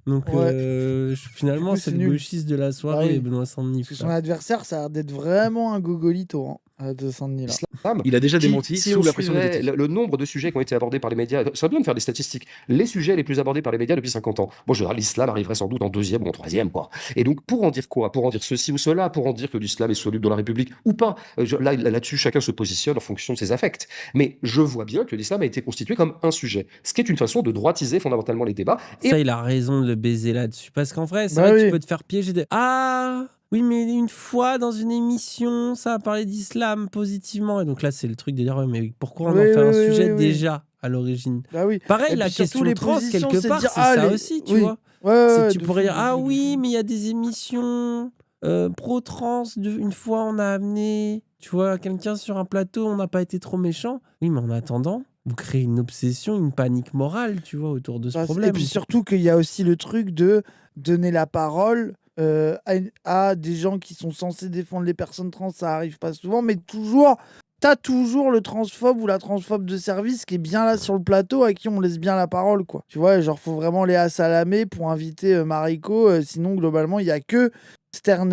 Speaker 1: Donc,
Speaker 2: Ouais.
Speaker 1: finalement,
Speaker 2: Du coup,
Speaker 1: c'est
Speaker 2: c'est
Speaker 1: le
Speaker 2: nul.
Speaker 1: gauchiste de la soirée,
Speaker 2: Ah oui.
Speaker 1: Benoît Sainte-Denis.
Speaker 2: Parce que son adversaire, ça a l'air d'être vraiment un gogolito de Saint-Denis là.
Speaker 3: l'islam.
Speaker 4: Il a déjà démenti
Speaker 3: Si
Speaker 4: sous
Speaker 3: on
Speaker 4: la pression
Speaker 3: suivait
Speaker 4: médiatique.
Speaker 3: le nombre de sujets qui ont été abordés par les médias, ça serait bien de faire des statistiques. Les sujets les plus abordés par les médias depuis 50 ans. Bon, je dirais, l'islam arriverait sans doute en deuxième ou en troisième, quoi. Et donc, pour en dire quoi? Pour en dire ceci ou cela? Pour en dire que l'islam est soluble dans la République ou pas? Là-dessus, chacun se positionne en fonction de ses affects. Mais je vois bien que l'islam a été constitué comme un sujet, ce qui est une façon de droitiser fondamentalement les débats. Et
Speaker 1: Ça, il a raison de le baiser là-dessus. Parce qu'en vrai, c'est
Speaker 2: Bah
Speaker 1: vrai que
Speaker 2: oui.
Speaker 1: tu peux te faire piéger de... Ah oui, mais une fois dans une émission, ça a parlé d'islam positivement. Et donc là, c'est le truc de dire, ouais, mais pourquoi on en
Speaker 2: Oui,
Speaker 1: fait un
Speaker 2: oui,
Speaker 1: sujet
Speaker 2: oui.
Speaker 1: déjà à l'origine?
Speaker 2: Bah oui.
Speaker 1: Pareil,
Speaker 2: Et
Speaker 1: la
Speaker 2: puis surtout,
Speaker 1: question
Speaker 2: les
Speaker 1: trans,
Speaker 2: positions,
Speaker 1: quelque
Speaker 2: c'est de
Speaker 1: part,
Speaker 2: dire,
Speaker 1: c'est
Speaker 2: ah,
Speaker 1: ça
Speaker 2: les-
Speaker 1: aussi, tu
Speaker 2: oui.
Speaker 1: vois.
Speaker 2: Ouais,
Speaker 1: C'est
Speaker 2: ouais,
Speaker 1: que tu
Speaker 2: de
Speaker 1: pourrais
Speaker 2: fou,
Speaker 1: dire,
Speaker 2: de
Speaker 1: ah
Speaker 2: fou, de
Speaker 1: oui,
Speaker 2: fou.
Speaker 1: mais il y a des émissions pro-trans. Une fois, on a amené, tu vois, quelqu'un sur un plateau, on n'a pas été trop méchant. Oui, mais en attendant, vous créez une obsession, une panique morale, tu vois, autour de ce
Speaker 2: Bah,
Speaker 1: problème.
Speaker 2: Et puis surtout qu'il y a aussi le truc de donner la parole à des gens qui sont censés défendre les personnes trans, ça arrive pas souvent, mais t'as toujours le transphobe ou la transphobe de service qui est bien là sur le plateau, à qui on laisse bien la parole, quoi. Tu vois, genre, faut vraiment Léa Salamé pour inviter Mariko, sinon, globalement, il y a que Stern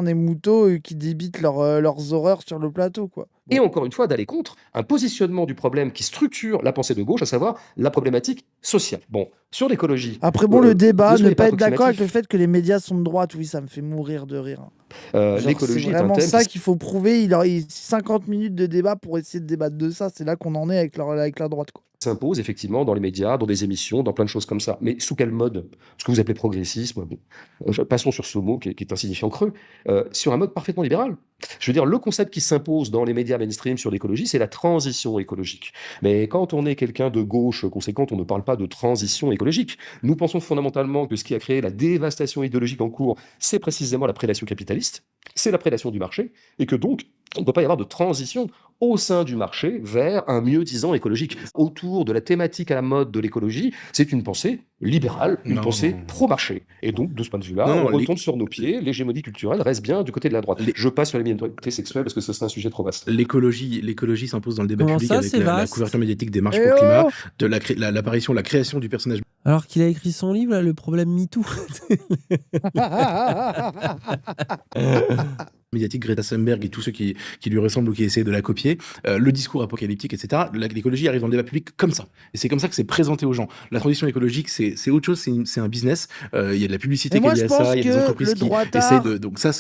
Speaker 2: et Moutot qui débitent leurs horreurs sur le plateau, quoi.
Speaker 3: Et encore une fois, d'aller contre un positionnement du problème qui structure la pensée de gauche, à savoir la problématique sociale. Bon, sur l'écologie.
Speaker 2: Après, bon, le débat,
Speaker 3: ne soyez
Speaker 2: ne pas être d'accord avec
Speaker 3: approximatif.
Speaker 2: le fait que les médias sont de droite, oui, ça me fait mourir de rire. Genre, c'est
Speaker 3: L'écologie est un
Speaker 2: vraiment
Speaker 3: thème
Speaker 2: ça
Speaker 3: qui
Speaker 2: qu'il faut prouver. Il y a 50 minutes de débat pour essayer de débattre de ça. C'est là qu'on en est avec la droite, quoi.
Speaker 3: s'impose effectivement dans les médias, dans des émissions, dans plein de choses comme ça. Mais sous quel mode? Ce que vous appelez progressisme, bon, passons sur ce mot qui est un signifiant creux, sur un mode parfaitement libéral. Je veux dire, le concept qui s'impose dans les médias mainstream sur l'écologie, c'est la transition écologique. Mais quand on est quelqu'un de gauche conséquente, on ne parle pas de transition écologique. Nous pensons fondamentalement que ce qui a créé la dévastation idéologique en cours, c'est précisément la prédation capitaliste, c'est la prédation du marché, et que donc, on ne peut pas y avoir de transition au sein du marché vers un mieux-disant écologique. Autour de la thématique à la mode de l'écologie, c'est une pensée libérale, une
Speaker 4: Non,
Speaker 3: pensée
Speaker 4: non.
Speaker 3: pro-marché. Et donc, de ce point de vue-là,
Speaker 4: Non,
Speaker 3: on
Speaker 4: non,
Speaker 3: retourne sur nos pieds, l'hégémonie culturelle reste bien du côté de la droite.
Speaker 4: Les-
Speaker 3: Je passe sur les minorités sexuelles parce que ce serait un sujet trop vaste.
Speaker 4: L'écologie s'impose dans le débat
Speaker 1: Comment
Speaker 4: public
Speaker 1: ça,
Speaker 4: avec
Speaker 1: c'est
Speaker 4: la
Speaker 1: vaste?
Speaker 4: couverture médiatique des marches
Speaker 2: Eh
Speaker 4: pour le climat,
Speaker 2: oh
Speaker 4: de l'apparition, la création du personnage
Speaker 1: Alors qu'il a écrit son livre, là, le problème MeToo.
Speaker 4: médiatique Greta Thunberg et tous ceux qui lui ressemblent ou qui essaient de la copier, le discours apocalyptique, etc. L'écologie arrive dans le débat public comme ça. Et c'est comme ça que c'est présenté aux gens. La transition écologique, c'est autre chose, c'est un business. Il y a de la publicité
Speaker 2: Et
Speaker 4: qui est
Speaker 2: moi,
Speaker 4: liée
Speaker 2: je
Speaker 4: à ça,
Speaker 2: pense
Speaker 4: il y a des
Speaker 2: que
Speaker 4: entreprises
Speaker 2: le
Speaker 4: qui essaient
Speaker 2: droitard,
Speaker 4: de... Donc ça,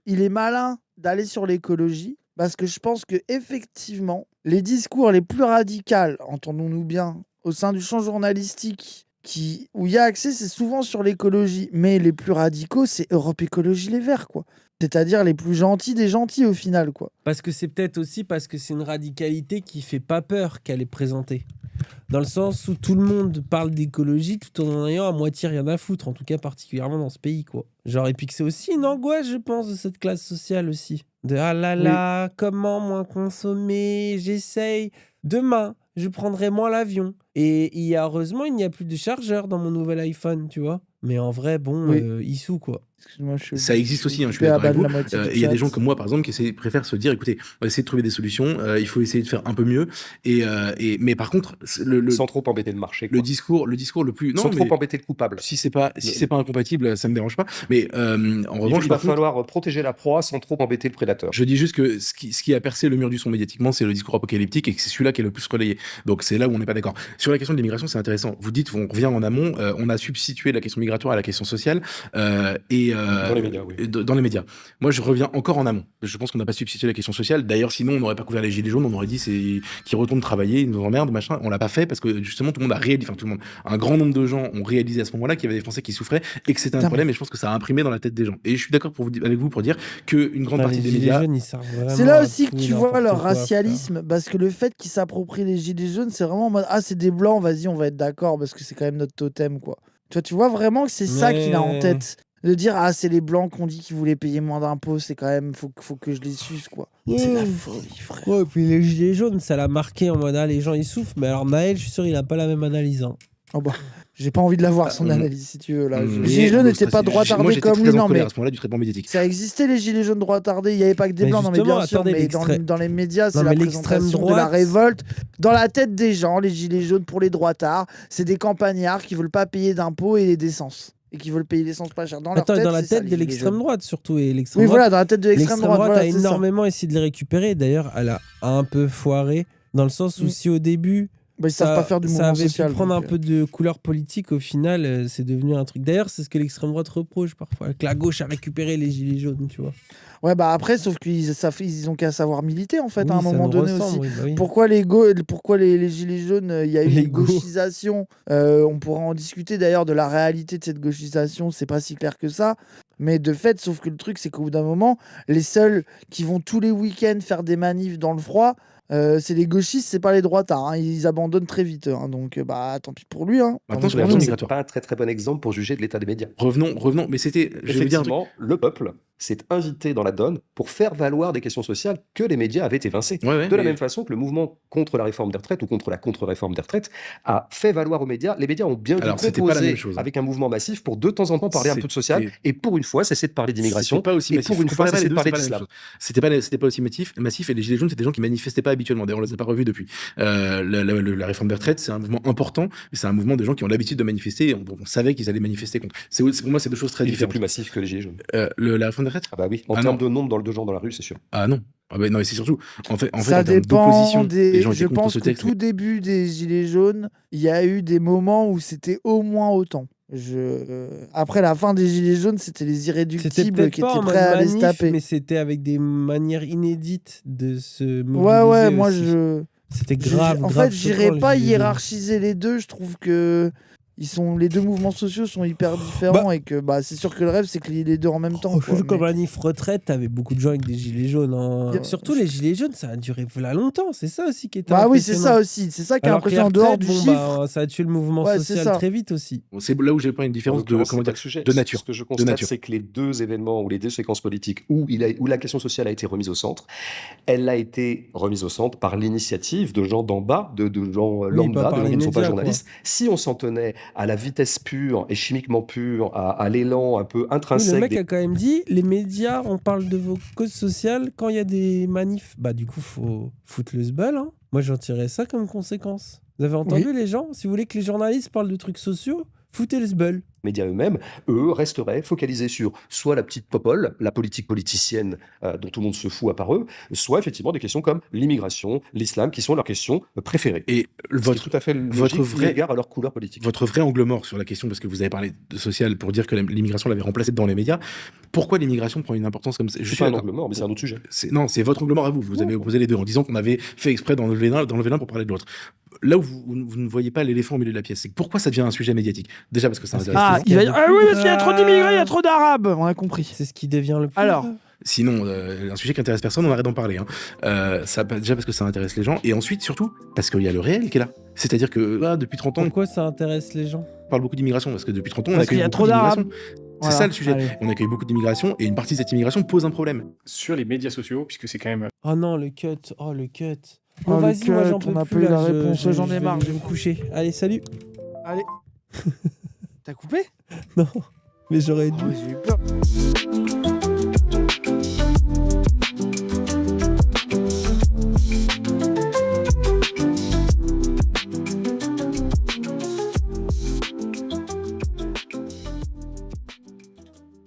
Speaker 2: il est malin d'aller sur l'écologie parce que je pense que effectivement, les discours les plus radicaux, entendons-nous bien, au sein du champ journalistique où il y a accès, c'est souvent sur l'écologie. Mais les plus radicaux, c'est Europe Écologie Les Verts, quoi. C'est-à-dire les plus gentils des gentils au final, quoi.
Speaker 1: Parce que c'est peut-être aussi parce que c'est une radicalité qui fait pas peur qu'elle est présentée. Dans le sens où tout le monde parle d'écologie tout en ayant à moitié rien à foutre, en tout cas particulièrement dans ce pays, quoi. Genre, et puis que c'est aussi une angoisse, je pense, de cette classe sociale aussi. De ah là là, comment moins consommer, j'essaye. Demain, je prendrai moins l'avion. Et heureusement, il n'y a plus de chargeur dans mon nouvel iPhone, tu vois. Mais en vrai, bon,
Speaker 2: Oui.
Speaker 1: Issou, quoi.
Speaker 2: Excuse-moi,
Speaker 4: Ça existe aussi, hein, je suis
Speaker 2: occupé à
Speaker 4: d'accord avec
Speaker 2: ban
Speaker 4: vous.
Speaker 2: la moitié du
Speaker 4: Il y a des
Speaker 2: chat.
Speaker 4: gens comme moi, par exemple, préfèrent se dire, écoutez, on va essayer de trouver des solutions, il faut essayer de faire un peu mieux. Mais par contre,
Speaker 3: Sans trop embêter le marché.
Speaker 4: le
Speaker 3: Quoi.
Speaker 4: discours le plus...
Speaker 3: Sans
Speaker 4: Non, mais
Speaker 3: trop embêter le coupable.
Speaker 4: si c'est pas incompatible, ça me dérange pas. Mais en revanche,
Speaker 3: Il va
Speaker 4: par contre,
Speaker 3: falloir protéger la proie sans trop embêter le prédateur.
Speaker 4: je dis juste que ce qui a percé le mur du son médiatiquement, c'est le discours apocalyptique et que c'est celui-là qui est le plus relayé. Donc c'est là où on n'est pas d'accord. Sur la question de l'immigration, c'est intéressant. Vous dites, on revient en amont, on a substitué la question migratoire à la question sociale. Dans
Speaker 3: les médias, oui.
Speaker 4: Dans les médias. Moi, je reviens encore en amont. Je pense qu'on n'a pas substitué la question sociale. D'ailleurs, sinon, on n'aurait pas couvert les gilets jaunes. On aurait dit c'est qu'ils retournent travailler, ils nous emmerdent, machin. On l'a pas fait parce que justement, tout le monde a réalisé, enfin tout le monde, un grand nombre de gens ont réalisé à ce moment-là qu'il y avait des Français qui souffraient et que c'était un
Speaker 2: Putain,
Speaker 4: problème. Et je pense que ça a imprimé dans la tête des gens. Et je suis d'accord avec vous pour dire qu'une grande partie
Speaker 1: les
Speaker 4: des
Speaker 1: gilets
Speaker 4: médias.
Speaker 1: jaunes, ils servent vraiment
Speaker 2: C'est là
Speaker 1: à
Speaker 2: aussi que
Speaker 1: tout
Speaker 2: tu
Speaker 1: et
Speaker 2: vois
Speaker 1: n'importe
Speaker 2: leur
Speaker 1: quoi, frère.
Speaker 2: racialisme, parce que le fait qu'ils s'approprient les gilets jaunes, c'est vraiment en mode ah, c'est des blancs, vas-y, on va être d'accord, parce que c'est quand même notre totem, quoi. Tu vois vraiment que c'est ça qu'il a en
Speaker 1: Mais-
Speaker 2: tête. De dire ah, c'est les blancs qu'on dit qu'ils voulaient payer moins d'impôts, c'est quand même, faut que je les suce, quoi. C'est la folie, frère.
Speaker 1: Ouais, et puis les gilets jaunes, ça l'a marqué en mode ah, les gens ils souffrent. Mais alors Naël, je suis sûr, il a pas la même analyse. Hein.
Speaker 2: Oh bah, j'ai pas envie de la voir son analyse, si tu veux, là.
Speaker 4: Mais
Speaker 2: Les gilets jaunes n'étaient pas
Speaker 4: moi,
Speaker 2: droitardés
Speaker 4: j'étais
Speaker 2: comme
Speaker 4: très
Speaker 2: lui,
Speaker 4: en
Speaker 2: non,
Speaker 4: colère
Speaker 2: mais
Speaker 4: à ce moment-là du traitement médiatique.
Speaker 2: ça existait les gilets jaunes droitardés, il y avait pas que des
Speaker 1: Mais
Speaker 2: blancs, non mais
Speaker 1: justement,
Speaker 2: bien sûr,
Speaker 1: attendez,
Speaker 2: mais dans les médias, c'est
Speaker 1: Non,
Speaker 2: la
Speaker 1: mais l'extrême
Speaker 2: présentation de la
Speaker 1: droite-
Speaker 2: révolte. Dans la tête des gens, les gilets jaunes pour les droitards, c'est des campagnards qui veulent pas payer d'impôts et d'essence. Et qui veulent payer l'essence pas cher. Dans leur
Speaker 1: Attends,
Speaker 2: tête,
Speaker 1: dans la
Speaker 2: c'est ça,
Speaker 1: tête
Speaker 2: les
Speaker 1: de
Speaker 2: gilets
Speaker 1: l'extrême
Speaker 2: jaunes.
Speaker 1: droite surtout. Et l'extrême
Speaker 2: Oui,
Speaker 1: droite,
Speaker 2: voilà, dans la tête de l'extrême droite, voilà,
Speaker 1: a
Speaker 2: c'est ça.
Speaker 1: énormément essayé de les récupérer. D'ailleurs, elle a un peu foiré. Dans le sens où
Speaker 2: Mm.
Speaker 1: si au début,
Speaker 2: Bah, ils savent pas faire du
Speaker 1: ça
Speaker 2: mouvement
Speaker 1: avait
Speaker 2: social.
Speaker 1: pu prendre
Speaker 2: donc,
Speaker 1: un peu de couleur politique, au final, c'est devenu un truc. D'ailleurs, c'est ce que l'extrême droite reproche parfois, que la gauche a récupéré les gilets jaunes, tu vois.
Speaker 2: Ouais, bah après, sauf ils ont qu'à savoir militer, en fait,
Speaker 1: Oui,
Speaker 2: à un
Speaker 1: ça
Speaker 2: moment
Speaker 1: nous
Speaker 2: donné
Speaker 1: ressemble,
Speaker 2: aussi.
Speaker 1: oui, bah oui.
Speaker 2: Pourquoi les gilets jaunes, il y a eu
Speaker 1: Les
Speaker 2: une
Speaker 1: go.
Speaker 2: gauchisation. On pourra en discuter d'ailleurs de la réalité de cette gauchisation, c'est pas si clair que ça. Mais de fait, sauf que le truc, c'est qu'au bout d'un moment, les seuls qui vont tous les week-ends faire des manifs dans le froid, c'est les gauchistes, c'est pas les droitards. Hein. Ils abandonnent très vite. Hein. Donc, bah, tant pis pour lui. Hein.
Speaker 4: Maintenant,
Speaker 2: Tant
Speaker 4: sur
Speaker 2: pis
Speaker 4: la
Speaker 2: pour
Speaker 4: question
Speaker 2: nous.
Speaker 3: C'est
Speaker 4: migratoire.
Speaker 3: pas un très très bon exemple pour juger de l'état des médias.
Speaker 4: Revenons, mais c'était, je veux dire un truc.
Speaker 3: Effectivement, le peuple s'est invité dans la donne pour faire valoir des questions sociales que les médias avaient évincées.
Speaker 4: Ouais,
Speaker 3: De la
Speaker 4: mais-
Speaker 3: même façon que le mouvement contre la réforme des retraites ou contre la contre-réforme des retraites a fait valoir aux médias. Les médias ont bien dû
Speaker 4: Alors, c'était pas la
Speaker 3: composer
Speaker 4: même chose, hein.
Speaker 3: avec un mouvement massif pour de temps en temps parler un peu de social
Speaker 4: C'était-
Speaker 3: et pour une fois cesser de parler d'immigration.
Speaker 4: C'était pas aussi
Speaker 3: Et
Speaker 4: massif.
Speaker 3: pour une fois,
Speaker 4: Comparez pas
Speaker 3: cesser
Speaker 4: les
Speaker 3: de
Speaker 4: deux,
Speaker 3: parler
Speaker 4: c'est pas la même
Speaker 3: d'islam.
Speaker 4: chose. C'était pas aussi massif et les gilets jaunes, c'était des gens qui manifestaient pas habituellement. D'ailleurs, on les a pas revus depuis. La réforme des retraites, c'est un mouvement important, mais c'est un mouvement de gens qui ont l'habitude de manifester. Et on savait qu'ils allaient manifester contre. Pour moi, c'est deux choses très
Speaker 3: Il était
Speaker 4: différentes.
Speaker 3: plus massif que les gilets jaunes.
Speaker 4: La réforme des retraites.
Speaker 3: Ah bah oui, en
Speaker 4: Ah
Speaker 3: termes
Speaker 4: non.
Speaker 3: de nombre de gens dans la rue, c'est sûr.
Speaker 4: Ah non. Ah ben non, mais c'est surtout. En fait,
Speaker 2: Ça
Speaker 4: en termes
Speaker 2: dépend
Speaker 4: d'opposition, les gens étaient
Speaker 2: Je
Speaker 4: contre
Speaker 2: pense
Speaker 4: ce
Speaker 2: qu'au
Speaker 4: texte.
Speaker 2: tout début des Gilets jaunes, il y a eu des moments où c'était au moins autant. Après la fin des Gilets jaunes, c'était les
Speaker 1: C'était
Speaker 2: irréductibles
Speaker 1: peut-être
Speaker 2: qui
Speaker 1: pas
Speaker 2: étaient
Speaker 1: en mode
Speaker 2: prêts à les
Speaker 1: manif,
Speaker 2: taper.
Speaker 1: mais c'était avec des manières inédites de se mobiliser
Speaker 2: Ouais, moi
Speaker 1: aussi. C'était grave.
Speaker 2: En
Speaker 1: grave
Speaker 2: fait, j'irais
Speaker 1: choquant, les
Speaker 2: pas
Speaker 1: Gilets jaunes.
Speaker 2: hiérarchiser les deux. Je trouve que les deux mouvements sociaux sont hyper différents et que c'est sûr que le rêve, c'est qu'il y ait les deux en même temps. quoi,
Speaker 1: Comme
Speaker 2: mais-
Speaker 1: la NIF retraite, t'avais beaucoup de gens avec des gilets jaunes. Hein.
Speaker 2: Bien-
Speaker 1: Surtout les gilets jaunes, ça a duré là longtemps. C'est ça aussi qui était
Speaker 2: Bah oui, c'est ça
Speaker 1: impressionnant.
Speaker 2: aussi. C'est ça qui est
Speaker 1: Alors que les
Speaker 2: impressionnant en dehors
Speaker 1: retraites,
Speaker 2: du
Speaker 1: bon,
Speaker 2: chiffre.
Speaker 1: ça a tué le mouvement
Speaker 2: Ouais, c'est
Speaker 1: social
Speaker 2: ça.
Speaker 1: très vite aussi.
Speaker 4: Bon, c'est là où j'ai pas une
Speaker 3: En
Speaker 4: différence de,
Speaker 3: l'occurrence,
Speaker 4: comment
Speaker 3: c'est pas
Speaker 4: dire,
Speaker 3: le sujet.
Speaker 4: de nature.
Speaker 3: Ce que je
Speaker 4: De
Speaker 3: constate,
Speaker 4: nature.
Speaker 3: c'est que les deux événements ou les deux séquences politiques où la question sociale a été remise au centre, elle a été remise au centre par l'initiative de gens d'en bas, de gens
Speaker 1: pas
Speaker 3: lambda,
Speaker 1: par
Speaker 3: de gens
Speaker 1: les
Speaker 3: qui ne sont pas
Speaker 1: médias,
Speaker 3: journalistes. Si on s'en tenait à la vitesse pure et chimiquement pure, à l'élan un peu
Speaker 1: Oui,
Speaker 3: intrinsèque
Speaker 1: le mec a quand même dit les médias, on parle de vos causes sociales quand il y a des manifs. Bah, du coup, faut foutre le sbul. Hein. Moi, j'en tirais ça comme conséquence. Vous avez entendu les gens? Si vous voulez que les journalistes parlent de trucs sociaux, foutez le sbul.
Speaker 3: médias eux-mêmes, eux, resteraient focalisés sur soit la petite popole, la politique politicienne dont tout le monde se fout à part eux, soit effectivement des questions comme l'immigration, l'islam, qui sont leurs questions préférées.
Speaker 4: Et
Speaker 3: Ce qui est tout à fait logique eu égard à leur couleur politique.
Speaker 4: votre vrai angle mort sur la question, parce que vous avez parlé de social pour dire que l'immigration l'avait remplacé dans les médias, pourquoi l'immigration prend une importance comme ça?
Speaker 3: Je suis pas un angle mort, mais c'est un autre sujet.
Speaker 4: Non, c'est votre angle mort à vous. Vous avez opposé les deux en disant qu'on avait fait exprès d'enlever l'un pour parler de l'autre. Là où vous ne voyez pas l'éléphant au milieu de la pièce, c'est que pourquoi ça devient un sujet médiatique? Déjà parce que ça
Speaker 1: Parce que
Speaker 4: intéresse.
Speaker 2: Ah,
Speaker 1: c'est ce qu'il
Speaker 2: il
Speaker 1: y
Speaker 2: va
Speaker 1: a
Speaker 2: dire
Speaker 1: de
Speaker 2: ah oui,
Speaker 1: plus
Speaker 2: parce qu'il y a trop
Speaker 1: grave.
Speaker 2: d'immigrés, il y a trop d'arabes. On a compris.
Speaker 1: C'est ce qui devient le plus
Speaker 2: Alors,
Speaker 1: grave.
Speaker 4: Sinon, un sujet qui intéresse personne, on arrête d'en parler. Hein. Déjà parce que ça intéresse les gens, et ensuite, surtout, parce qu'il y a le réel qui est là. C'est-à-dire que depuis 30 ans,
Speaker 1: Pourquoi ça intéresse les gens?
Speaker 4: on parle beaucoup d'immigration, parce que depuis 30 ans, on
Speaker 2: Parce qu'il
Speaker 4: accueille
Speaker 2: y a
Speaker 4: beaucoup
Speaker 2: trop d'Arabes.
Speaker 4: d'immigration. C'est
Speaker 2: Voilà,
Speaker 4: ça le sujet.
Speaker 2: allez.
Speaker 4: On accueille beaucoup d'immigration, et une partie de cette immigration pose un problème.
Speaker 5: Sur les médias sociaux, puisque c'est quand même
Speaker 1: Oh non, le cut. Oh, le cut.
Speaker 2: Oh,
Speaker 1: Bon,
Speaker 2: le
Speaker 1: vas-y, moi
Speaker 2: cut,
Speaker 1: j'en
Speaker 2: on
Speaker 1: peux
Speaker 2: n'a
Speaker 1: plus
Speaker 2: pas eu
Speaker 1: là.
Speaker 2: la réponse, j'en ai marre.
Speaker 1: Je vais me coucher. Allez, salut.
Speaker 2: allez. T'as coupé
Speaker 1: Non, mais j'aurais
Speaker 2: Oh,
Speaker 1: dû.
Speaker 2: j'ai eu peur.